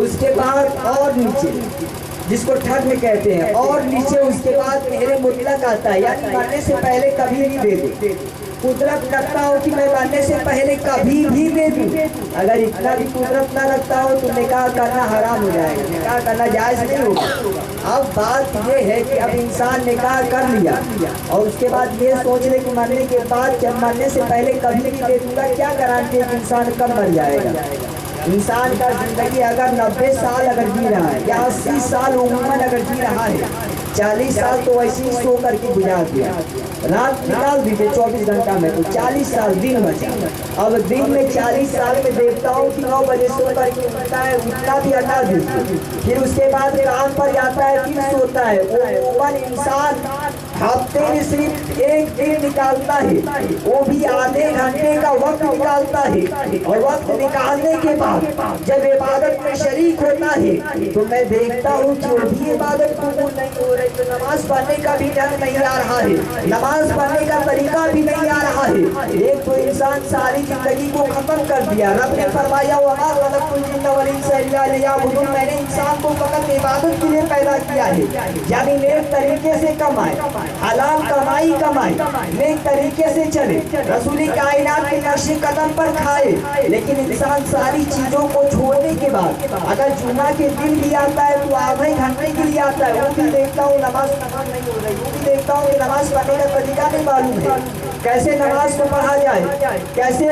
उसके बाद और नीचे जिसको ठग में कहते हैं, और नीचे उसके बाद मेहरे मुतलक आता है, यानी मरने से पहले कभी भी दे दे। कुदरत रखता हो कि मैं मरने से पहले कभी भी दे दूं, अगर इतना भी कुदरत ना रखता हो तो निकाह करना हराम हो जाएगा, निकाह करना जायज़ नहीं होगा। अब बात ये है कि अब इंसान निकाह कर लिया और उसके बाद ये सोच ले कि मरने के बाद, जब मरने से पहले कभी भी दे दूंगा, क्या गारंटी है कि इंसान कब मर जाएगा। इंसान का ज़िंदगी अगर 90 साल अगर जी रहा है या 80 साल उम्र अगर जी रहा है, 40 साल तो वैसे ही सो करके गुजार दिया, रात निकाल दीजिए 24 घंटा में, तो 40 साल दिन बचा। अब दिन में 40 साल में देवताओं की 9 बजे सो करके उठता है, उठना भी हटा दीजिए, फिर उसके बाद काम पर जाता है, फिर सोता है। वो इंसान हफ्ते में सिर्फ एक दिन निकालता है, वो भी आधे घंटे का वक्त निकालता है, और वक्त निकालने के बाद जब इबादत में शरीक होता है तो मैं देखता हूँ कि वो भी इबादत कबूल नहीं हो रही, तो नमाज पढ़ने का भी ढंग नहीं आ रहा है, नमाज पढ़ने का तरीका भी नहीं आ रहा है। एक तो इंसान सारी जिंदगी को खत्म कर दिया। रब ने फरमाया मैंने इंसान को फकत इबादत के लिए पैदा किया है, यानी नेक तरीके से कमाए, हलाल कमाई नेक तरीके से चले, रसूली कायनात के नक्शे कदम पर खाए। लेकिन इंसान सारी चीजों को छोड़ने के बाद अगर जुमा के दिन भी आता है तो आधे घंटे के लिए आता है, वो भी देखता हूँ नमाज नहीं हो रही, वो भी देखता हूँ नमाज पढ़ने का तरीका नहीं मालूम है, कैसे नमाज को पढ़ा जाए, कैसे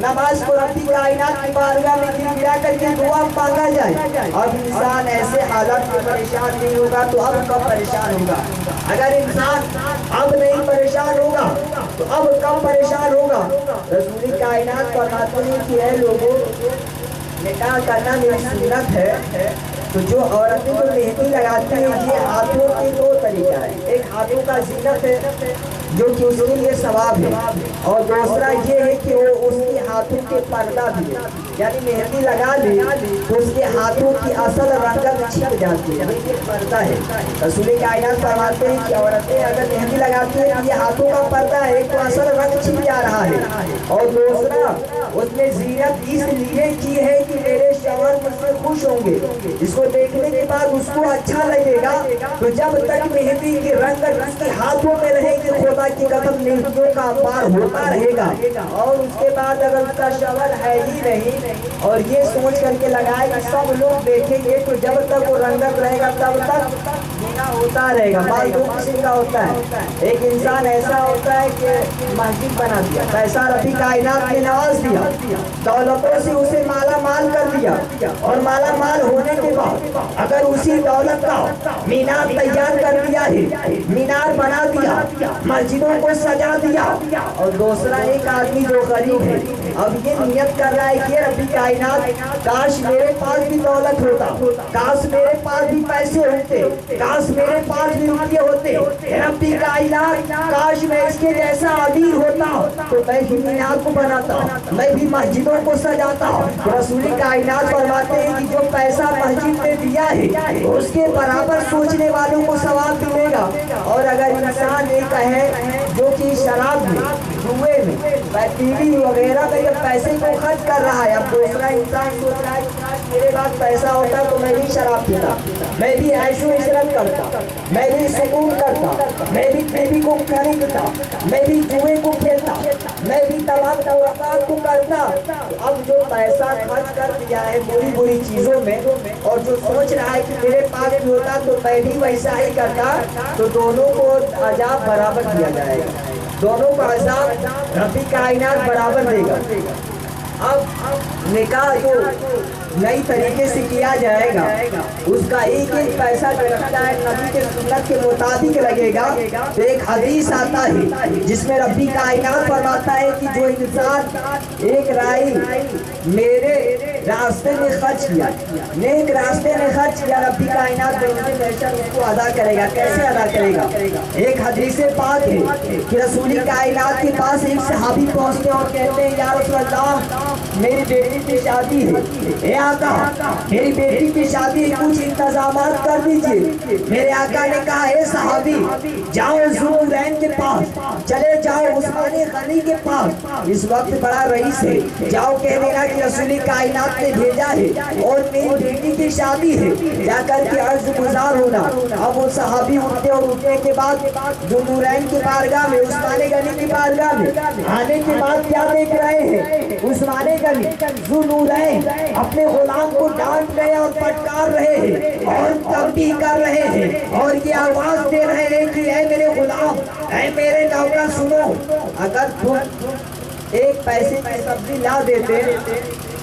नमाज को रब्बी कायनात की बारगाह में गिरा करके दुआ मांगा जाए। अब इंसान ऐसे हालत में परेशान नहीं होगा तो अब कब परेशान होगा। अगर इंसान अब नहीं परेशान होगा तो अब कब परेशान होगा। रसूली कायनात फरमाते हैं कि है लोगों, निकाह करना मेरी सुन्नत है, तो जो औरतें जो मेहंदी लगाती हैं ये हाथों के 2 तरीका है, एक हाथों का जीनत है जो कि उसके लिए सवाब है, और दूसरा ये है कि वो उसके हाथों के पर्दा भी है, यानी मेहंदी लगा ले तो उसके हाथों की असल रंगत छिप जाती है, ये पर्दा है। रसूल कायनात फरमाते हैं कि औरतें अगर मेहंदी लगाती है ये हाथों का पर्दा है, एक तो असल रंग छिप जा रहा है, और दूसरा उसने जीनत इसलिए की है कि मेरे शौहर मुझसे खुश होंगे, इसको देखने के बाद उसको अच्छा लगेगा। तो जब तक मेहंदी की रंगत उसके हाथों में रहेगी, खुदा की कसम नेकियों का पार होता रहेगा। और उसके बाद अगर उसका शौहर है ही नहीं और ये सोच करके लगाए कि सब लोग देखेंगे, तो जब तक वो रंगत रहेगा तब तक जीना होता रहेगा। माल 2 किस्म का होता है, एक इंसान ऐसा होता है कि मस्जिद बना दिया, पैसा रफी कायनात ने नवाज दिया, दौलतों से उसे माला माल कर दिया, और माला माल होने के बाद अगर उसी दौलत का मीनार तैयार कर दिया है, मीनार बना दिया, मस्जिदों को सजा दिया, और दूसरा एक आदमी जो गरीब है अब ये नियत कर रहा है कि रब्बी कायनात काश मेरे पास भी दौलत होता, काश मेरे पास भी पैसे होते, काश मेरे पास भी रुपये होते, रब्बी कायनात काश मैं इसके जैसा अमीर होता तो मैं भी मीनार को बनाता, मैं भी मस्जिदों को सजाता। रसूल कायनात फरमाते हैं कि जो पैसा मस्जिद में दिया है उसके बराबर सोचने वालों को सवाब मिलेगा। और अगर इंसान एक है जो कि शराब में, जुए में, टीवी वगैरह में जब पैसे को खर्च कर रहा है, अब दूसरा इंसान सोच रहा है कि मेरे पास पैसा होता तो मैं भी शराब पीता, मैं भी ऐशो इशरत करता, मैं भी सुकून करता, मैं भी टीवी को खरीदता, मैं भी जुए को खेलता, मैं भी तमाम तौरात को करता। अब जो पैसा खर्च कर दिया है बुरी बुरी चीज़ों में, और जो सोच रहा है कि मेरे पास भी होता तो मैं भी वैसा ही करता, तो दोनों को अजाब बराबर दिया जाएगा, दोनों को अजाब रब्बी कायनात बराबर देगा। अब निकाह जो नई तरीके से किया जाएगा उसका एक एक पैसा जो लगता है नबी के सुन्नत के मुताबिक लगेगा। तो एक हदीस आता है जिसमें रब्बी कायनात फरमाता है कि जो इंसान एक राई मेरे रास्ते में खर्च किया, नेक रास्ते में खर्च किया, रब्बी कायनात उसको अदा करेगा। कैसे अदा करेगा? एक हदीस पाक है कि रसूली कायनात के पास एक सहाबी पहुंचते और कहते हैं या रसूल अल्लाह मेरी बेटी की शादी है, हे आका मेरी बेटी की शादी कुछ इंतजामात कर दीजिए। मेरे आका ने कहा हे सहाबी जाओ ज़ुनूरैन के पास, चले जाओ उस्माने गनी के पास, इस वक्त बड़ा रईस है, जाओ कह देना कि रसूल कायनात ने भेजा है और मेरी बेटी की शादी है, जाकर के अर्ज गुजार होना। अब वो सहाबी उठते और उठने के बाद ज़ुनूरैन की बारगाह में, उस्माने गनी की बारगाह में आने के बाद क्या देख रहे हैं, उस्माने गनी ज़ुनूरैन अपने गुलाम को डांट रहे और फटकार रहे हैं और तंबीह कर रहे हैं और ये आवाज दे रहे हैं कि ऐ मेरे गुलाम, ऐ मेरे नौकर सुनो, अगर तुम एक पैसे की सब्जी ला देते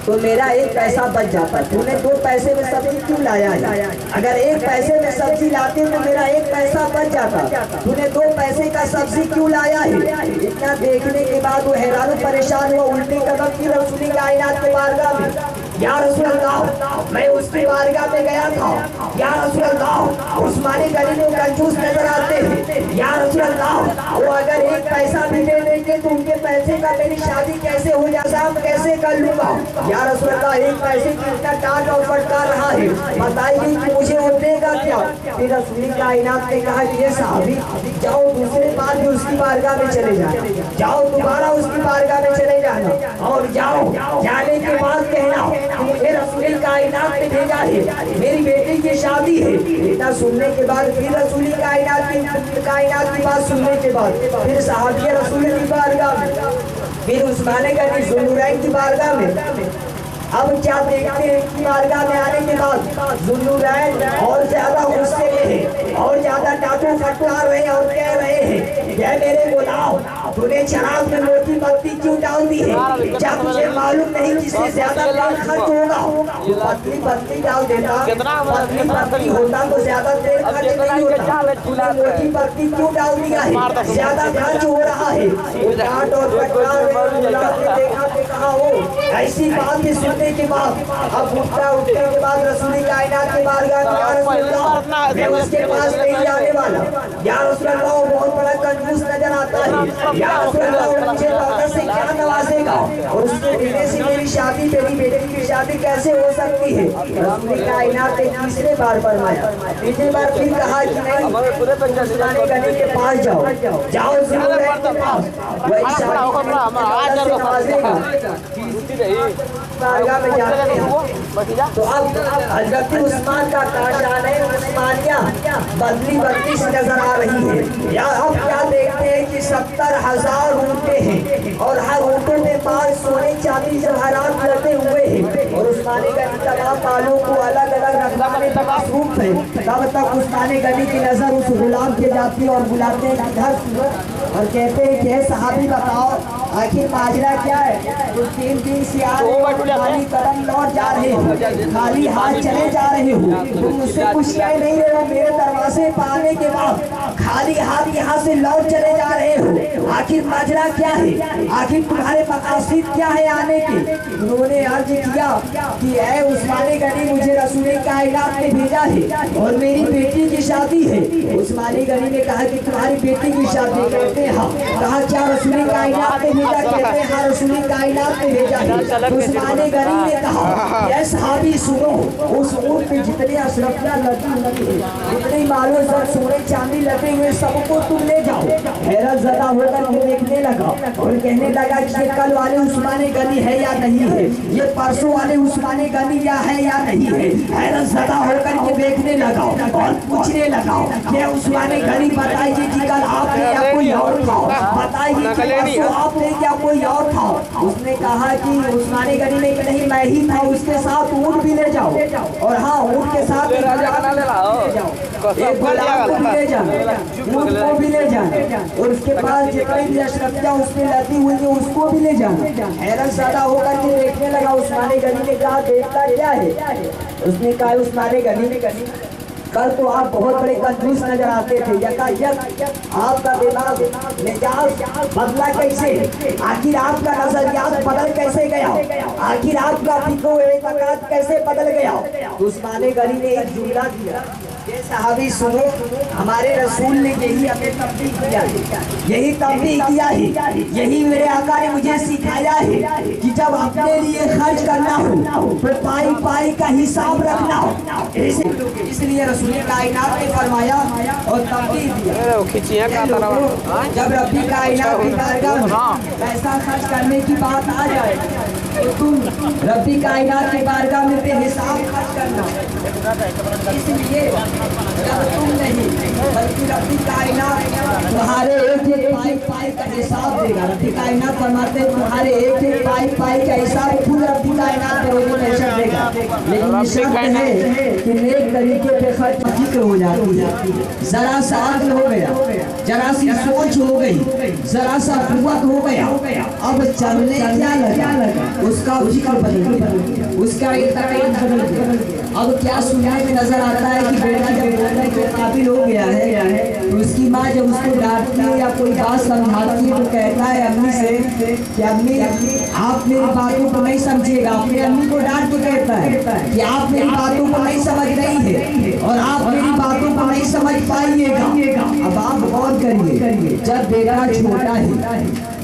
तो मेरा एक पैसा बच जाता। तूने 2 पैसे में सब्जी क्यों लाया है? अगर 1 पैसे में सब्जी लाते तो मेरा 1 पैसा बच जाता। तूने 2 पैसे का सब्जी क्यों लाया है? इतना देखने के बाद वो हैरान परेशान हुआ, उल्टी कदम की रसूल कायनात के बारगाह में, या रसूल अल्लाह मैं उसकी बारगाह में गया था, या रसूल अल्लाह उस्मानी गनी को कंजूस नजर आते हैं, या रसूल अल्लाह वो अगर 1 पैसा भी दे देंगे तो उनके पैसे का मेरी शादी कैसे हो जाए, साहब कैसे कर लूंगा? या रसूल अल्लाह 1 पैसे की इतना डांट और फटकार रहा है, बताइए कि मुझे वो देगा क्या? फिर रसूल कायनात ने कहा कि ये सहाबी जाओ दूसरे बार भी उसकी बारगाह में चले जाना, जाओ दोबारा उसकी बारगाह में चले जाना और जाओ, जाने के बाद कहना मुझे रसूल कायनात ने भेजा है, मेरी बेटी की शादी है। इतना सुनने के बाद फिर रसूल कायनात की बात सुनने के बाद फिर सहाबी रसूल की बारगाह में, फिर उस्माने गनी ज़ुनूरैन की बारगाह में। अब क्या देखते हैं कि बारगाह में आने के बाद ज़ुनूरैन और ज्यादा गुस्से में है और ज्यादा डांटो फटकार रहे हैं और कह रहे हैं ये मेरे गुलाम, तूने शराब में मोटी बत्ती क्यों डाल दी है? क्या तुझे मालूम नहीं जिससे ज्यादा तेल खर्च होगा पतली बत्ती डाल देता, पतली बत्ती होता तो ज्यादा तेल खर्च नहीं होता, तूने मोटी बत्ती क्यों डाल दिया है? ज्यादा खर्च हो रहा है। डांट और फटकार देखा कि कहा हो ऐसी बातें सुनने के बाद अब उठने के बाद रसूल कायनात के बारगाह में, या रसूल अल्लाह मैं उसके पास नहीं जाने वाला, या रसूल अल्लाह वो बहुत बड़ा कंजूस नजर आता है, या रसूल अल्लाह मुझे दौलत से क्या नवाजेगा और उसके देने से मेरी शादी, मेरी बेटी की शादी कैसे हो सकती है? रसूल कायनात ने तीसरे बार फरमाया, तीसरी बार फिर कहा कि नहीं उस्माने गनी के पास जाओ, जाओ ज़ुनूरैन के पास, वही शादी नवाजेगा। बारगाह में जाते हैं तो अब हजरत उस्मान का काशान है, उस्मानिया बदली बत्ती से नजर आ रही है। या अब क्या देखते हैं कि 70,000 ऊँटें हैं और हर ऊँटों में 5 सोने चांदी जवाहरात लगे हुए हैं और उस्मानी गनी तमाम बालों को अलग अलग रखने में मसरूफ है। तब तक उस्मानी गनी की नजर उस गुलाम पे जाती है और बुलाते हैं इधर और कहते हैं कि सहाबी बताओ आखिर माजरा क्या है? तो 3 दिन से आ रहे हो, खाली कदम लौट जा रहे हो, खाली हाथ चले जा रहे हो, तुम मुझसे कुछ कह नहीं रहे हो, मेरे दरवाजे पर आने के बाद खाली हाथ यहाँ से लौट चले जा रहे हो, आखिर माजरा क्या है? आखिर तुम्हारे मकासद क्या है आने के? उन्होंने अर्ज किया कि ऐ उस्माने गनी मुझे रसूल कायनात ने भेजा है और मेरी बेटी की शादी है। उस्माने गनी ने कहा कि तुम्हारी बेटी की शादी? कहते हैं हाँ। कहा क्या रसूल कायनात ने भेजा? कहते हैं हाँ रसूल कायनात ने भेजा है। उस्माने गनी ने कहा ये सहाबी सुनो, उस ऊँट पे जितने अशरफियाँ लगी हुई है, जितने मालो सर सोने चांदी लगे हुए सबको तुम ले जाओ। हैरत ज़दा होकर वो देखने लगा और कहने लगा कि ये कल वाले उस्माने गनी है या नहीं है, ये परसों वाले उस्माने गनी या है या नहीं है। हैरत ज़दा होकर के देखने लगा और पूछने लगा ये उस्माने गनी बताइए कि कल आपने या कोई और था, बताइए कि परसों आपने या कोई और था। उसने कहा कि उस्माने गनी ने नहीं मैं ही था, उसके साथ ऊँट भी ले जाओ और हाँ ऊँट के साथ एक गुलाम को भी ले जाना, ऊँट को भी ले जाना और उसके पास जितने भी अशरफियाँ उसमें लगी हुई है उसको भी ले जाना। हैरत ज़्यादा होकर के देखने लगा। उस्माने गनी ने कहा देखता क्या है? उसने कहा उस्माने गनी कल तो आप बहुत बड़े कंजूस नजर आते थे, यकायक आपका दिमाग मिजाज बदला कैसे? आखिर आपका नजरियात बदल कैसे गया? आखिर आपका फिक्र कैसे बदल गया? उस्माने गनी ने एक जुमला दिया ये सहाबी सुनो, हमारे रसूल ने यही हमें तंबीह किया है, यही तंबीह किया है, यही मेरे आका ने मुझे सिखाया है कि जब अपने लिए खर्च करना हो तो पाई पाई का हिसाब रखना हो। इसलिए रसूल कायनात ने फरमाया और तंबीह दिया, जब रब्बी कायनात की बारगाह में पैसा खर्च करने की बात आ जाए तो तुम रब्बी कायनात की बारगाह में बेहिसाब खर्च करना। इसलिए जब तुम नहीं बल्कि रब्बी कायनात तुम्हारे एक एक पाई पाई का हिसाब देगा। रब्बी कायनात फरमाते हैं तुम्हारे एक एक पाई पाई का हिसाब खुद रब्बी कायनात रोज़ पैसा देगा, लेकिन शर्त है कि नेक तरीके पे खर्च जिक्र हो जाती है। जरा सा अक्ल हो गया, जरा सी सोच हो गई, जरा सा कुव्वत हो गया, अब चलने क्या लगा, उसका जिक्र बदल गया, उसका इत्तेकाद बदल गया। अब क्या सुनने में नजर आता है कि बेटा जब बोलने के काबिल हो गया है तो उसकी माँ जब उसको डांटती है या कोई बात समझाती है तो कहता है अम्मी से कि अम्मी आप मेरी बातों को नहीं समझिएगा। अपनी अम्मी को डांट के कहता है कि आप मेरी बातों को नहीं समझ रही है और आप मेरी बातों को नहीं समझ पाइएगा। अब आप गौर करिए, जब बेटा छोटा है,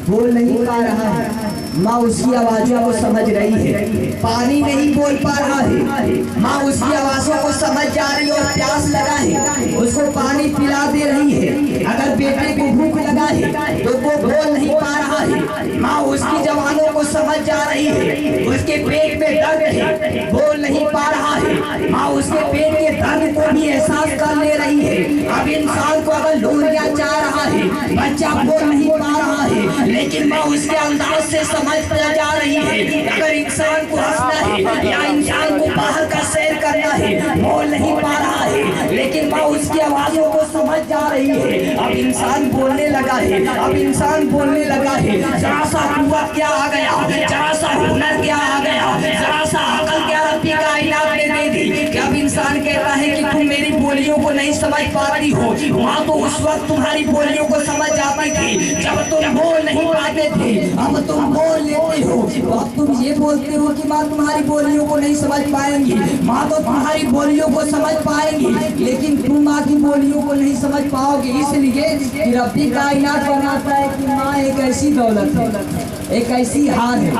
बोल नहीं पा रहा है, माँ उसकी आवाज़ों को समझ रही है, पानी नहीं बोल पा रहा है, माँ उसकी आवाज़ों को समझ जा रही है और प्यास लगा है, उसको पानी पिला दे रही है। अगर बेटे को भूख लगा है तो वो बोल नहीं पा रहा है, माँ उसकी जवानों को समझ जा रही है। उसके पेट में दर्द है, बोल नहीं पा रहा है, माँ उसके पेट के दर्द को भी एहसास कर ले रही है। अब इंसान को अगर लोरिया चाह रहा है, बच्चा बोल नहीं पा रहा है, लेकिन माँ उसके अंदाज से समझ जा रही है। अगर इंसान को हंसना है या इंसान को बाहर का सैर करना है, बोल नहीं पा रहा है, लेकिन माँ उसकी आवाज़ों को समझ जा रही है। अब इंसान बोलने लगा है, अब इंसान बोलने लगा है। जरा सा कुव्वत क्या आ गया, जरा सा हुनर क्या आ गया, जरा सा अकल क्या रब्बी कायनात ने दे दी कि अब इंसान कहता है कि तुम मेरी बोलियों को नहीं समझ पाती हो। माँ तो उस वक्त तुम्हारी बोलियों को समझ जाती थी जब तुम बोल नहीं पाते थे, अब तुम बोल लेते हो। अब तुम ये बोलते हो कि माँ तुम्हारी बोलियों को नहीं समझ पाएंगी, माँ तो तुम्हारी बोलियों को समझ पाएंगी, लेकिन तुम माँ की बोलियों को नहीं समझ पाओगे। इसलिए कि रब्बी कायनात बनाता है कि माँ एक ऐसी दौलत है, एक ऐसी हार है।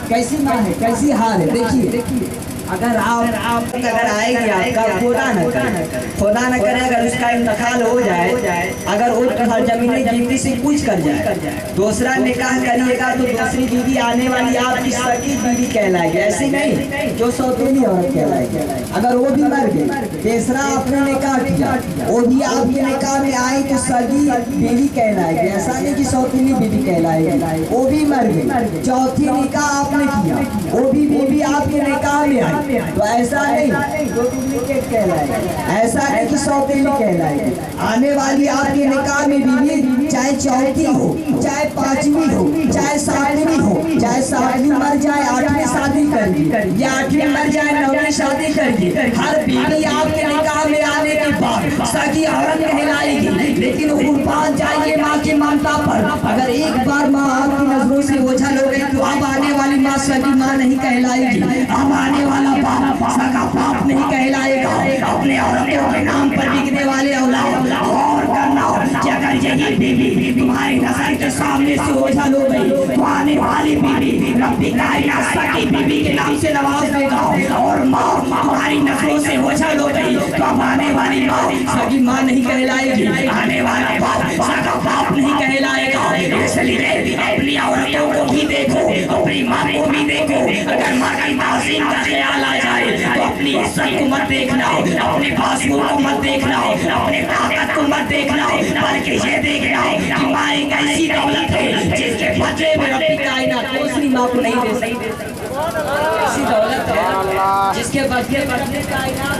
कैसी माँ है, कैसी हार है। देखिए अगर आप अगर आएगी आपका खुदा न करे अगर उसका इंतकाल हो जाए, अगर वो जमीन गिनती से कुछ कर जाए, दूसरा निकाह करिएगा तो दूसरी बीवी आने वाली आपकी सगी बीवी कहलाएगी, ऐसी नहीं जो सौतेली औरत कहलाएगी। अगर वो भी मर गई, तीसरा आपने निकाह किया, वो भी आपके निकाह में आई तो सगी बीवी कहलाएगी, ऐसा नहीं कि सौतेली बीवी कहलाएगी। वो भी मर गई, चौथी निकाह आपने किया, वो भी बीवी आपके निकाह में आई तो ऐसा नहीं तो डुप्लीकेट कहलाएगी, ऐसा नहीं कि सौतेली कहलाएगी। आने वाली आपके निकाह में बीवी चाहे चौथी हो, चाहे पांचवी हो, चाहे सातवीं हो, चाहे सातवीं मर जाए आठवीं शादी करेगी या आठवीं मर जाए नौवीं शादी करेगी, हर बीवी आपके निकाह में आने के बाद सगी औरत कहलाएगी। लेकिन कुर्बान जाइए माँ की ममता पर, अगर एक बार माँ आपकी नजरों से ओझल हो गई तो अब आने वाली माँ सगी माँ नहीं कहलाएगी, अब आने वाला बाप सगा बाप नहीं कहलाएगा। अपने औरतों के नाम पर बिकने वाले औलाद और करना कि अगर यही बीवी तुम्हारी नजर के सामने से ओझल हो गई तो आने वाली बीवी रब्बी कायनात सगी बीवी के नाम से नवाज देगा। और माँ तुम्हारी नजरों से ओझल हो गई तो अब आने वाली माँ सगी माँ नहीं कहलाएगी, आने वाला बाप सगा बाप नहीं कहलाएगा। इसलिए अपनी औरतों को भी देखो, अपनी माँ को भी देखो। अगर माँ की ताज़ीम का ख्याल आ जाए तो अपनी इज्जत को मत देखना, अपने बाजुओं को मत देखना, अपने ताकत को मत देखना, बल्कि ये देखना कि माँ एक ऐसी दौलत है जिसके बदले में रब्बी कायनात दूसरी माँ को नहीं दे सकती। ऐसी दौलत है जिसके बदले में कायनात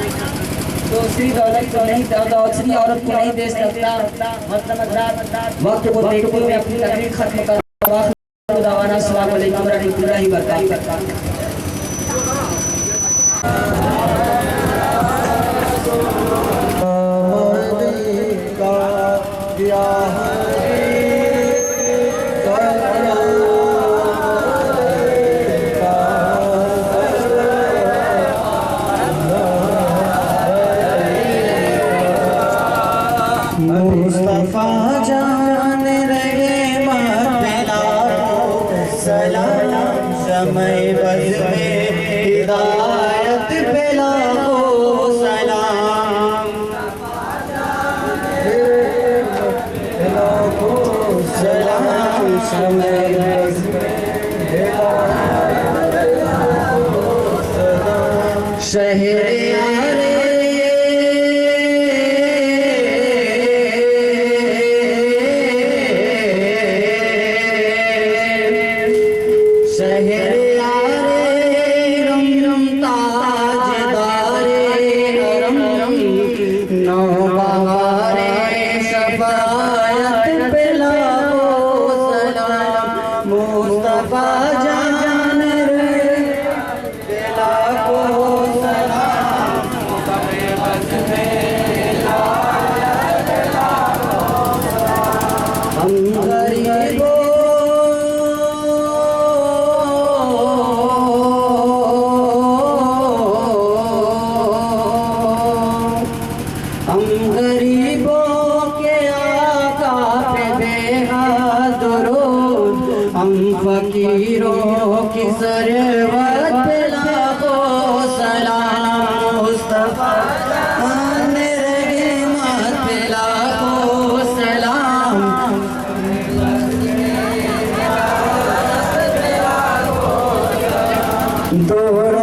दूसरी दौलत को नहीं, दूसरी औरत को नहीं दे सकता। वक्त को देखते हुए अपनी तकरीर खत्म कर अस्सलाम वालेकुम रहमतुल्लाहि व बरकातहू। शहर फकीरों की सरवत पे लाखों सलाम मुस्तफा मेरे रहमत पे लाखों सलाम दूर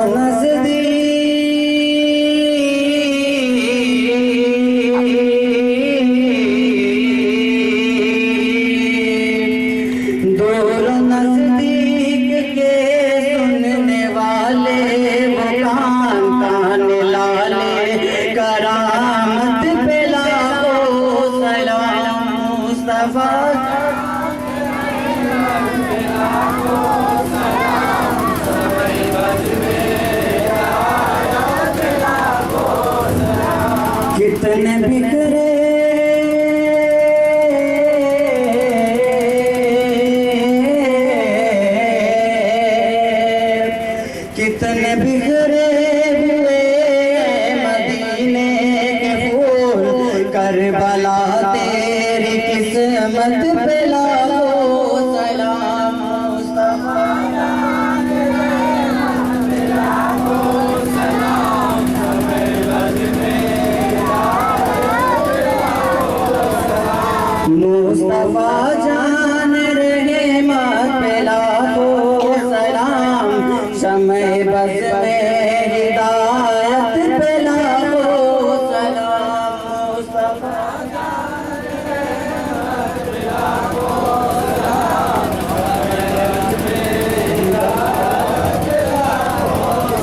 कितने बिखरे कितने बिखरे हुए मदीने के फूल करबला तेरी किस्मत पे लाखों सलाम मुस्तफा मुस्तफा जान रहमत पे लाखों सलाम समय बस में हिदायत पे लाखों सलाम मुस्तफा जान रहमत पे लाखों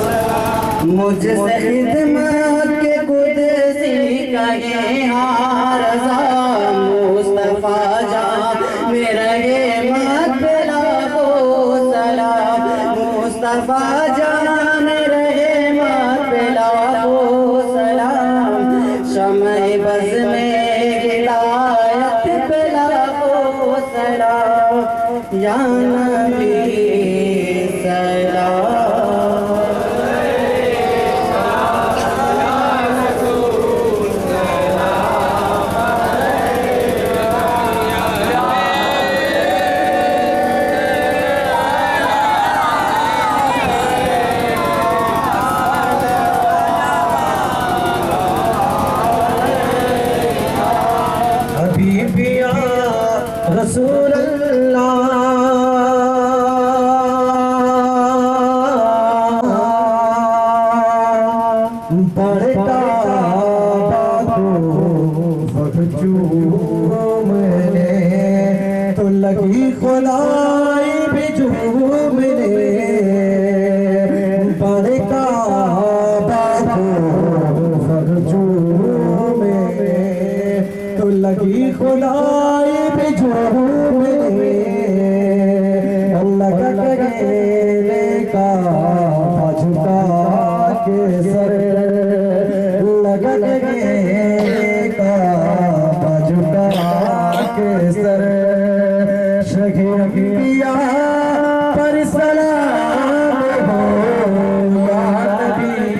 सलाम मुझसे खिदमत के कुदसी कहे हार मुस्तफा जान मेरा रहमत पे लाखों सलाम मुस्तफा जान रहमत पे लाखों सलाम समय बस में हिदायत पे लाखों सलाम या नबी सलाम रसूल अल्लाह पढ़ता मैंने तो लगी खुदाई भी झूमने पढ़ता तो लगी खुदाई का झुका के सर लगन का झुका के सर शगिया पर सलाम हो या नबी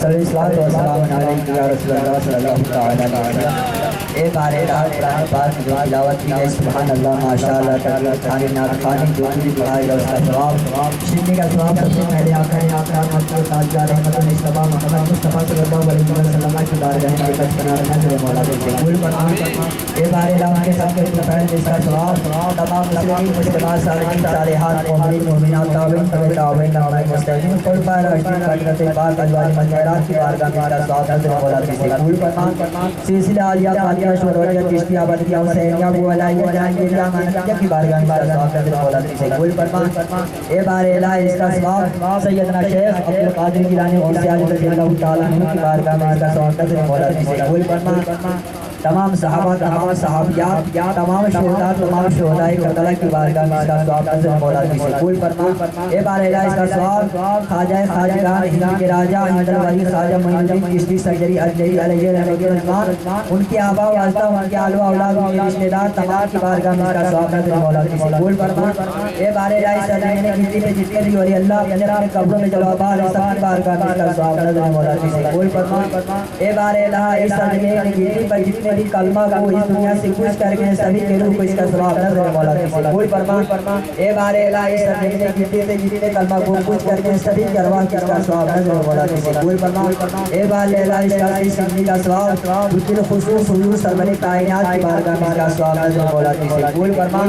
सल्लल्लाहु अलैहि वसल्लम या रसूलुल्लाह सल्लल्लाहु अलैहि वसल्लम एक बारे रात कुरान पाक जो तिलावत की गई सुभान अल्लाह माशाअल्लाह ताला खाने नात खाने जो भी पढ़ाया गया उसका जवाब शिकने का जवाब सबसे पहले आखिरी आखिर मतलब ताजा रहमत मुस्तफा मोहम्मद मुस्तफा सल्लल्लाहु अलैहि वसल्लम की बारगाह में बच बना रहना है मौला के कुल कुरान ये बारे रात के सब के पहले इसका जवाब तमाम मुस्लिम मुस्लिमात सालिहीन सालिहात मोमिनीन मोमिनात ताबईन नामाय मुस्तकीम कुल पर राष्ट्रीय कार्यकर्ता बात अजवाज मंजरात की बारगाह में इसका जवाब है मौला के कुल कुरान सिलसिला आलिया कालिया शोरोया चिश्तिया बदरिया हुसैनिया बुलाइया जहांगीरिया मानकिया की बारगाह में इसका जवाब है मौला के कुल कुरान ए बारे ला इसका जवाब सैयदना शेख अब्दुल कादिर गिलानी औसियाली रज़ियल्लाहु ताला अन्हु की बारगाह में इसका जवाब है मौला के कुल कुरान तमाम सहाबा तमाम सहाबियात तमाम शोहदाए करबला की बारगाह में इसका जवाब है मौला की कुल फरमान ए बार इला इसका जवाब ख्वाजा खाजगान हिंद के राजा हिंदल वली ख्वाजा मोइनुद्दीन चिश्ती सरजरी अजली अलैहि रहमान उनके आबा व अजदा उनके आलो औलाद उनके रिश्तेदार तमाम की बारगाह में इसका जवाब है मौला की कुल फरमान ए बार इला इस सरजरी ने गिनती पे जितने भी वली अल्लाह अपने कब्रों में जवाबार है सब की बारगाह में इसका जवाब है मौला की कुल फरमान ए बार इला इस सरजरी ने गिनती पर जितने भी कलमा को इस दुनिया से कुछ करके सभी के रूह को इसका जवाब है मौला की कोई फरमान ए बारे ला इस सरजरी ने गिनती पे जितने कलमा को कुछ करके सभी के अरवाह की इसका जवाब है मौला की कोई फरमान ए बारे ला इसका सिद्धि का जवाब बिल खुशूस हुजूर सरवरे कायनात की बारगाह में इसका जवाब है मौला की कोई फरमान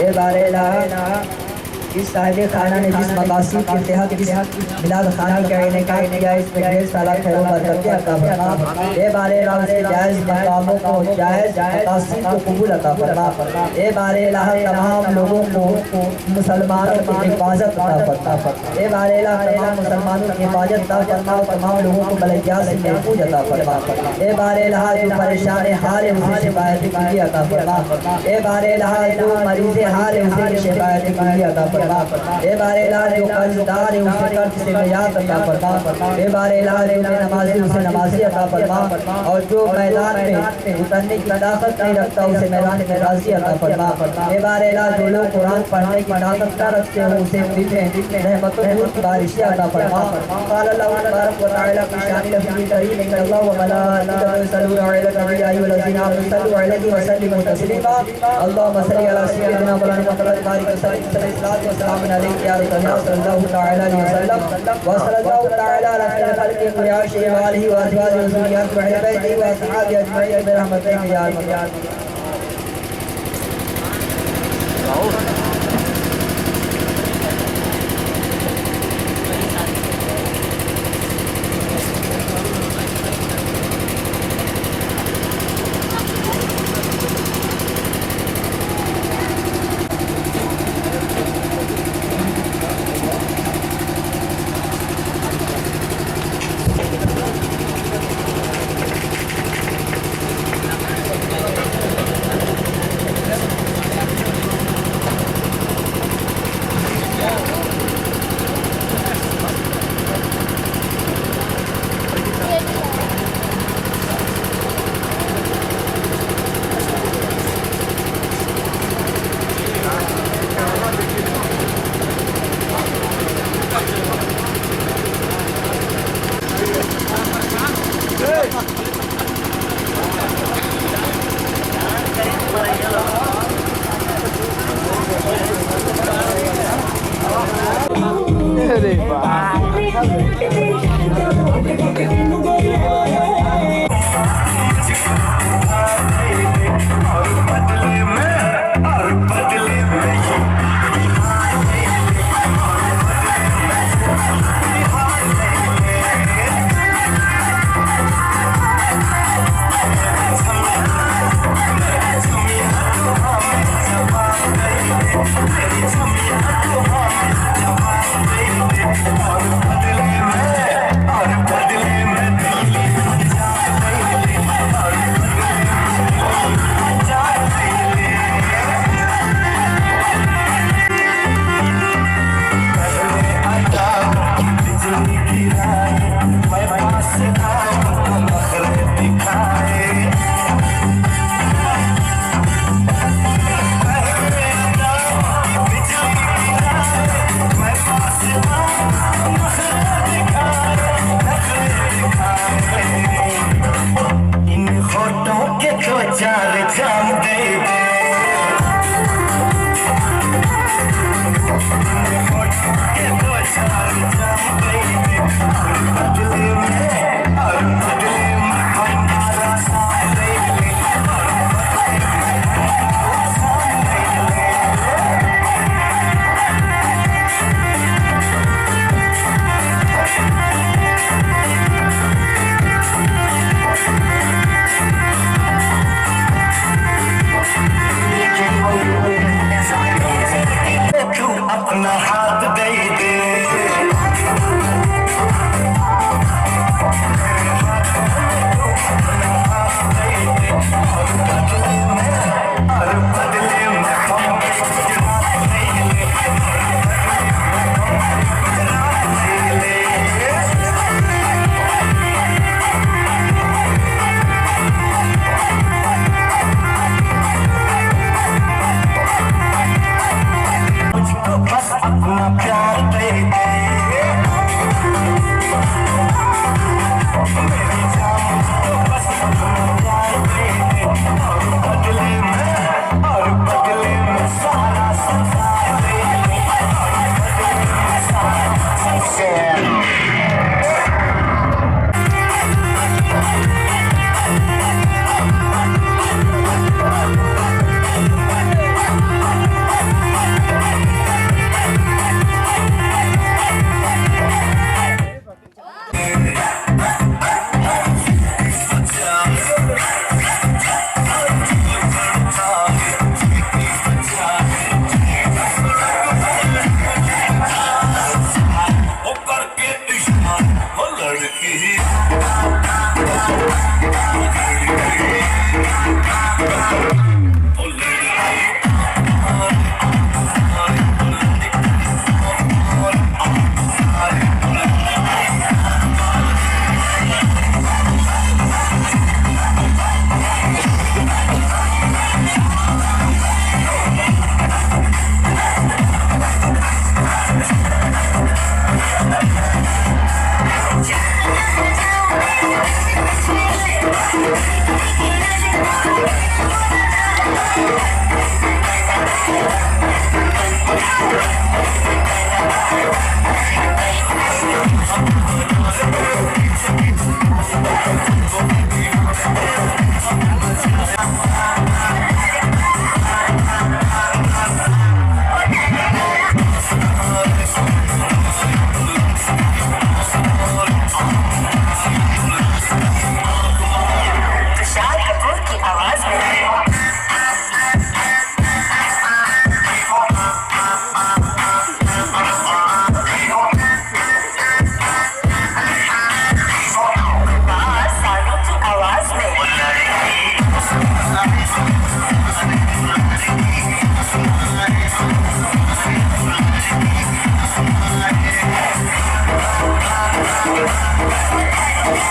ए बारे ला इस साहिब खाना ने जिस मकासद के तहत इस मिलाद खाना कहने का किया इसमें ढेर सारा खैर बरकत अता फरमा ए बारे ला उसके जायज मकामों को जायज मकासद को कबूल अता फरमा ए बारे ला तमाम लोगों को मुसलमानों की हिफाजत अता फरमा ए बारे ला तमाम मुसलमानों की हिफाजत अता फरमा तमाम लोगों को बलैया से महफूज अता फरमा ए बारे ला जो परेशान हाल है उसे शिफायत की अता फरमा ए बारे ला जो मरीज हाल है उसे शिफायत की अता फरमा फरमा। ए बारे इलाज जो कर्जदार है उसे कर्ज से निजात अता फरमा। ए बारे इलाज जो नमाजी उसे नमाजी अता फरमा, और जो मैदान में उतरने की ताकत नहीं रखता उसे मैदान में राजी अता फरमा। ए बारे इलाज जो लोग कुरान पढ़ने की ताकत न रखते हो उसे दिल में रहमतों की बारिशें अता फरमा। क़ाल अल्लाहु तबारक व तआला फी शानिल नबी करीम इन्ना अल्लाह व मलाइकतहु युसल्लूना अला नबी या अय्युहल्लज़ीना आमनू सल्लू अलैहि व सल्लिमू तस्लीमा। अल्लाहुम्मा सल्लि अला सय्यिदिना मौलाना मुहम्मद बारिक वसल्लम सल्लल्लाहु अलैहि या सल्लल्लाहु तआला अलैहि वसल्लम व सल्लल्लाहु तआला अला खैरिल खल्क़ि कुल्लिहिम व आलिहि व अज़वाजिहि व ज़ुर्रिय्यतिहि व अहलि बैतिहि व असहाबिहि अजमईन बिरहमतिका या अरहम।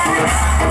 वाह